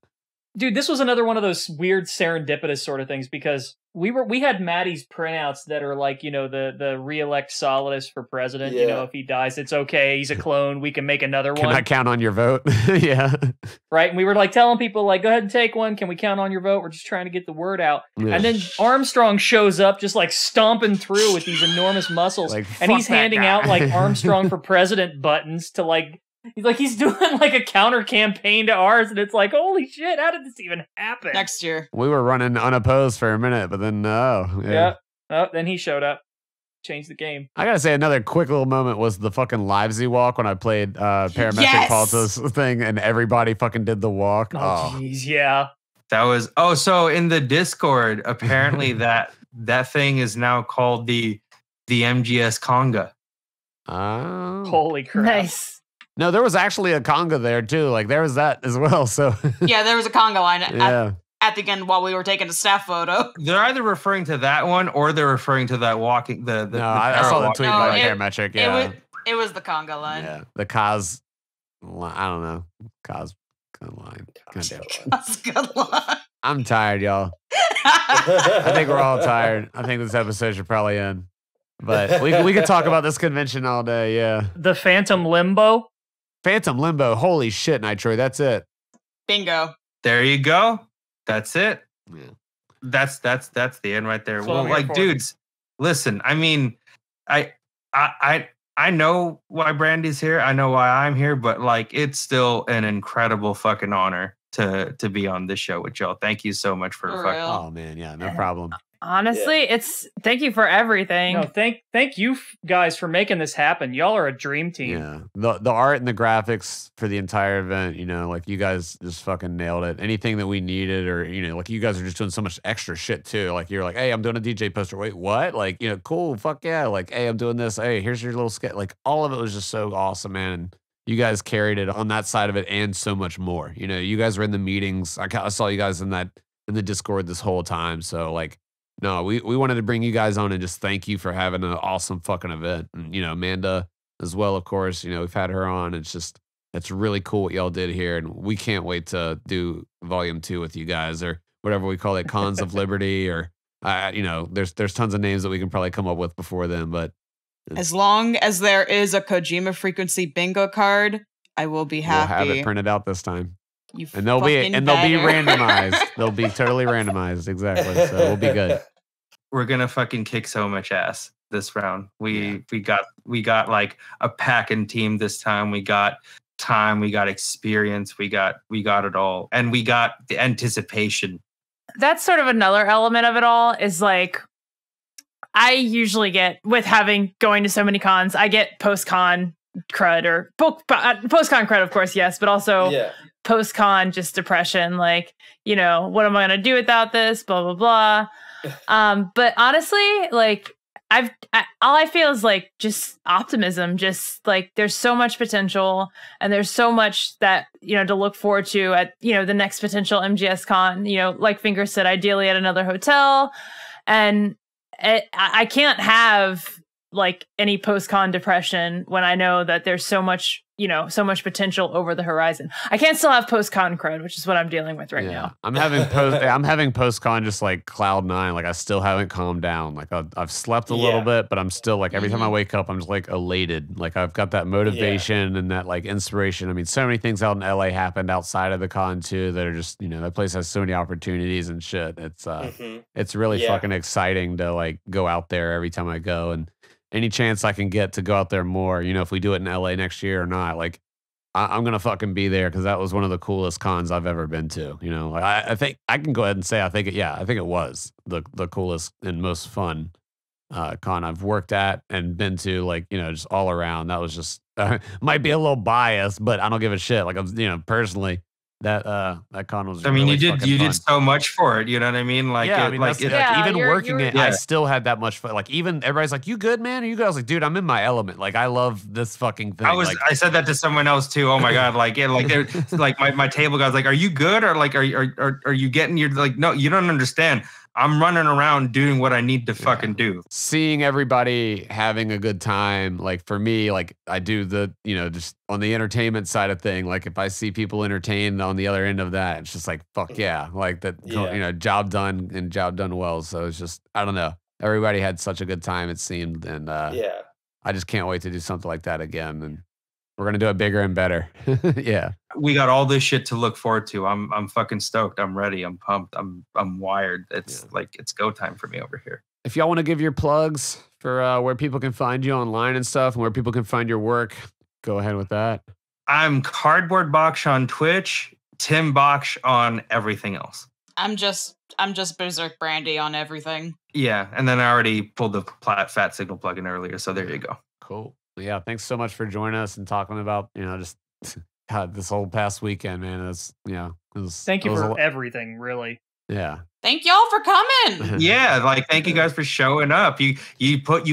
Dude, this was another one of those weird serendipitous sort of things because we had Maddie's printouts that are like, the re-elect Solidus for president. Yeah. If he dies, it's okay. He's a clone. We can make another Can one. I count on your vote? Yeah. Right. And we were like telling people like, go ahead and take one. Can we count on your vote? We're just trying to get the word out. Yeah. And then Armstrong shows up just like stomping through with these enormous muscles. Like, and he's fuck that handing guy. out like Armstrong for president buttons to like, he's doing like a counter campaign to ours. And it's like, holy shit, how did this even happen? Next year. We were running unopposed for a minute, but then no. Yeah. Oh, then he showed up. Changed the game. I gotta say, another quick little moment was the fucking livesy walk when I played Parametric Yes! Pulses thing, and everybody fucking did the walk. Oh, jeez, yeah. That was so in the Discord, apparently that thing is now called the MGS Conga. Oh. Holy crap. Nice. No, there was actually a conga there too. Like there was that as well. So Yeah, there was a conga line yeah. at the end while we were taking a staff photo. They're either referring to that one or they're referring to that walking the No, I saw the tweet No, by it- Parametric. Yeah. It was the conga line. Yeah. The Cos I don't know. Cos line. Goddamn. That's a good line. I'm tired, y'all. I think we're all tired. I think this episode should probably end. But we could talk about this convention all day, yeah. The Phantom Limbo. Phantom Limbo, holy shit, Nitro, that's it. Bingo. There you go. That's it. Yeah. That's the end right there. That's what Well, I'm here like, for. dudes, listen. I mean, I know why Brandy's here. I know why I'm here. But like, it's still an incredible fucking honor to be on this show with y'all. Thank you so much for For fucking. real. Oh man, yeah, no problem. Honestly, thank you for everything. No, thank you guys for making this happen. Y'all are a dream team. Yeah, the art and the graphics for the entire event, like you guys just fucking nailed it. Anything that we needed, or like you guys are just doing so much extra shit too. Like you're like, hey, I'm doing a DJ poster. Wait, what? Like cool, fuck yeah. Like, hey, I'm doing this. Hey, here's your little sketch. Like all of it was just so awesome, man. And you guys carried it on that side of it and so much more. You guys were in the meetings. I saw you guys in the Discord this whole time. So like. No, we wanted to bring you guys on and just thank you for having an awesome fucking event. And, Amanda as well, of course, we've had her on. It's really cool what y'all did here. And we can't wait to do volume 2 with you guys or whatever we call it, Cons of Liberty or, there's tons of names that we can probably come up with before then. But As long as there is a Kojima Frequency bingo card, I will be happy. we'll have it printed out this time. You And they'll be fucking randomized. They'll be totally randomized. Exactly. So we'll be good. We're gonna fucking kick so much ass this round. We got like a packing team this time. We got time. We got experience. We got it all, and we got the anticipation. That's sort of another element of it all is like I usually get with going to so many cons, I get post-con crud or post-con crud, of course, yes, but also post-con just depression. Like, what am I going to do without this? Blah, blah, blah. But honestly, like all I feel is like just optimism, just like there's so much potential and there's so much that, to look forward to at, the next potential MGSCon, like Finger said, ideally at another hotel. And I can't have like any post-con depression when I know that there's so much, so much potential over the horizon. I can't still have post-con crud, which is what I'm dealing with right now. I'm having post-con just like cloud 9. Like I still haven't calmed down. Like I've slept a little bit, but I'm still like every time I wake up, I'm just like elated. Like I've got that motivation and that like inspiration. I mean, so many things out in LA happened outside of the con too that are just, that place has so many opportunities and shit. It's really fucking exciting to like go out there every time I go, and any chance I can get to go out there more, if we do it in LA next year or not, like I'm going to fucking be there because that was one of the coolest cons I've ever been to. Like I think I can go ahead and say, I think it was the coolest and most fun con I've worked at and been to, like, just all around. That was just, might be a little biased, but I don't give a shit. Like, I'm, personally, That con was. I mean, really you fun. did so much for it. You know what I mean? Like, yeah, it, I mean, like, even working it, yeah. I still had that much fun. Like, even everybody's like, "You good, man? Are you good?" I was like, "Dude, I'm in my element. Like, I love this fucking thing." I said that to someone else too. Oh my god! Like, yeah, like, like my table guys, like, "Are you good?" Or like, "Are you getting?" You're like, "No, you don't understand. I'm running around doing what I need to fucking do." Seeing everybody having a good time, like for me, like I do the, just on the entertainment side of thing. Like if I see people entertained on the other end of that, it's just like, fuck yeah. Like that, job done and job done well. So it's just, I don't know. Everybody had such a good time, it seemed. And I just can't wait to do something like that again. And we're going to do it bigger and better. Yeah. We got all this shit to look forward to. I'm fucking stoked. I'm ready. I'm pumped. I'm wired. It's like, it's go time for me over here. If y'all want to give your plugs for where people can find you online and stuff and where people can find your work, go ahead with that. I'm Cardboard Baksh on Twitch, Tim Baksh on everything else. I'm just berserkbrandee on everything. Yeah, and then I already pulled the fat signal plugin earlier, so there you go. Cool. Yeah, thanks so much for joining us and talking about, just God, this whole past weekend, man. Thank you for everything, really. Yeah. Thank y'all for coming. Yeah, like thank you guys for showing up. You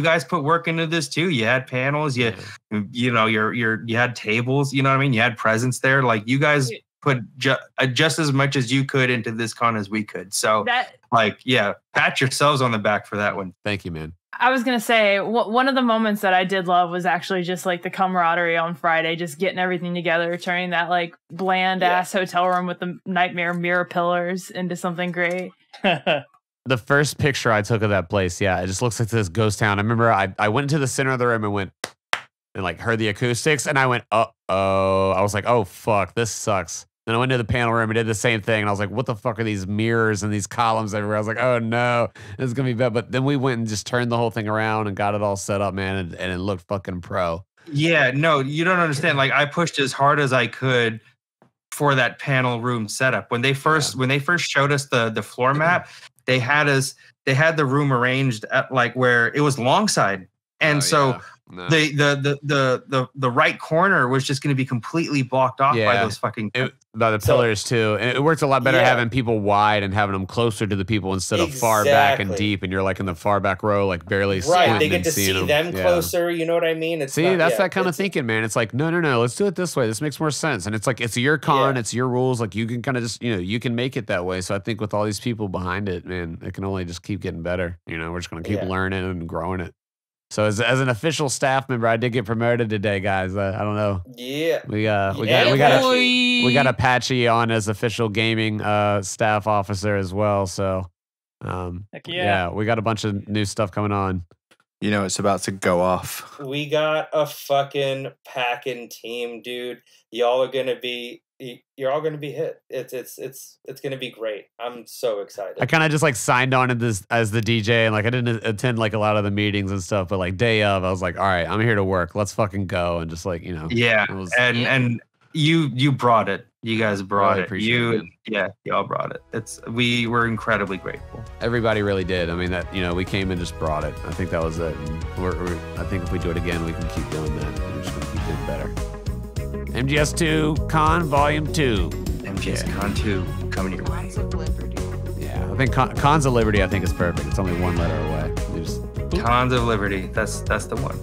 guys put work into this too. You had panels, you had tables, you know what I mean? You had presence there. Like you guys put just as much as you could into this con as we could. So pat yourselves on the back for that one. Thank you, man. I was going to say, one of the moments that I did love was actually just like the camaraderie on Friday, just getting everything together, turning that like bland ass hotel room with the nightmare mirror pillars into something great. The first picture I took of that place, it just looks like this ghost town. I remember I went into the center of the room and went and like heard the acoustics and I went, uh-oh. I was like, oh, fuck, this sucks. Then I went to the panel room and did the same thing. And I was like, what the fuck are these mirrors and these columns everywhere? I was like, oh no, this is going to be bad. But then we went and just turned the whole thing around and got it all set up, man. And it looked fucking pro. Yeah, no, you don't understand. Like I pushed as hard as I could for that panel room setup. When they first showed us the floor map, they had the room arranged at like where it was long side. And No. The right corner was just going to be completely blocked off by those fucking by the pillars too. And it works a lot better having people wide and having them closer to the people instead of far back and deep. And you're like in the far back row, like barely right. They get to see them closer. You know what I mean? That's that kind of thinking, man. It's like no. Let's do it this way. This makes more sense. And it's like it's your con, it's your rules. Like you can kind of just you can make it that way. So I think with all these people behind it, man, it can only just keep getting better. We're just going to keep learning and growing it. So as an official staff member, I did get promoted today, guys. I don't know. Yeah. We got Apache on as official gaming staff officer as well. So heck yeah. We got a bunch of new stuff coming on. It's about to go off. We got a fucking packing team, dude. You're all gonna be hit. It's gonna be great. I'm so excited. I kind of just like signed on as the DJ and like I didn't attend like a lot of the meetings and stuff, but like day of I was like, all right, I'm here to work. Let's fucking go and just like and you brought it. You guys brought it. Y'all brought it. We were incredibly grateful. Everybody really did. I mean that we came and just brought it. I think that was it. And I think if we do it again, we can keep doing that. We're just gonna keep doing better. MGS2 Con Volume 2. MGSCon 2 coming your way. Cons of Liberty. Yeah, I think Cons of Liberty I think is perfect. It's only one letter away. Cons of Liberty. That's the one.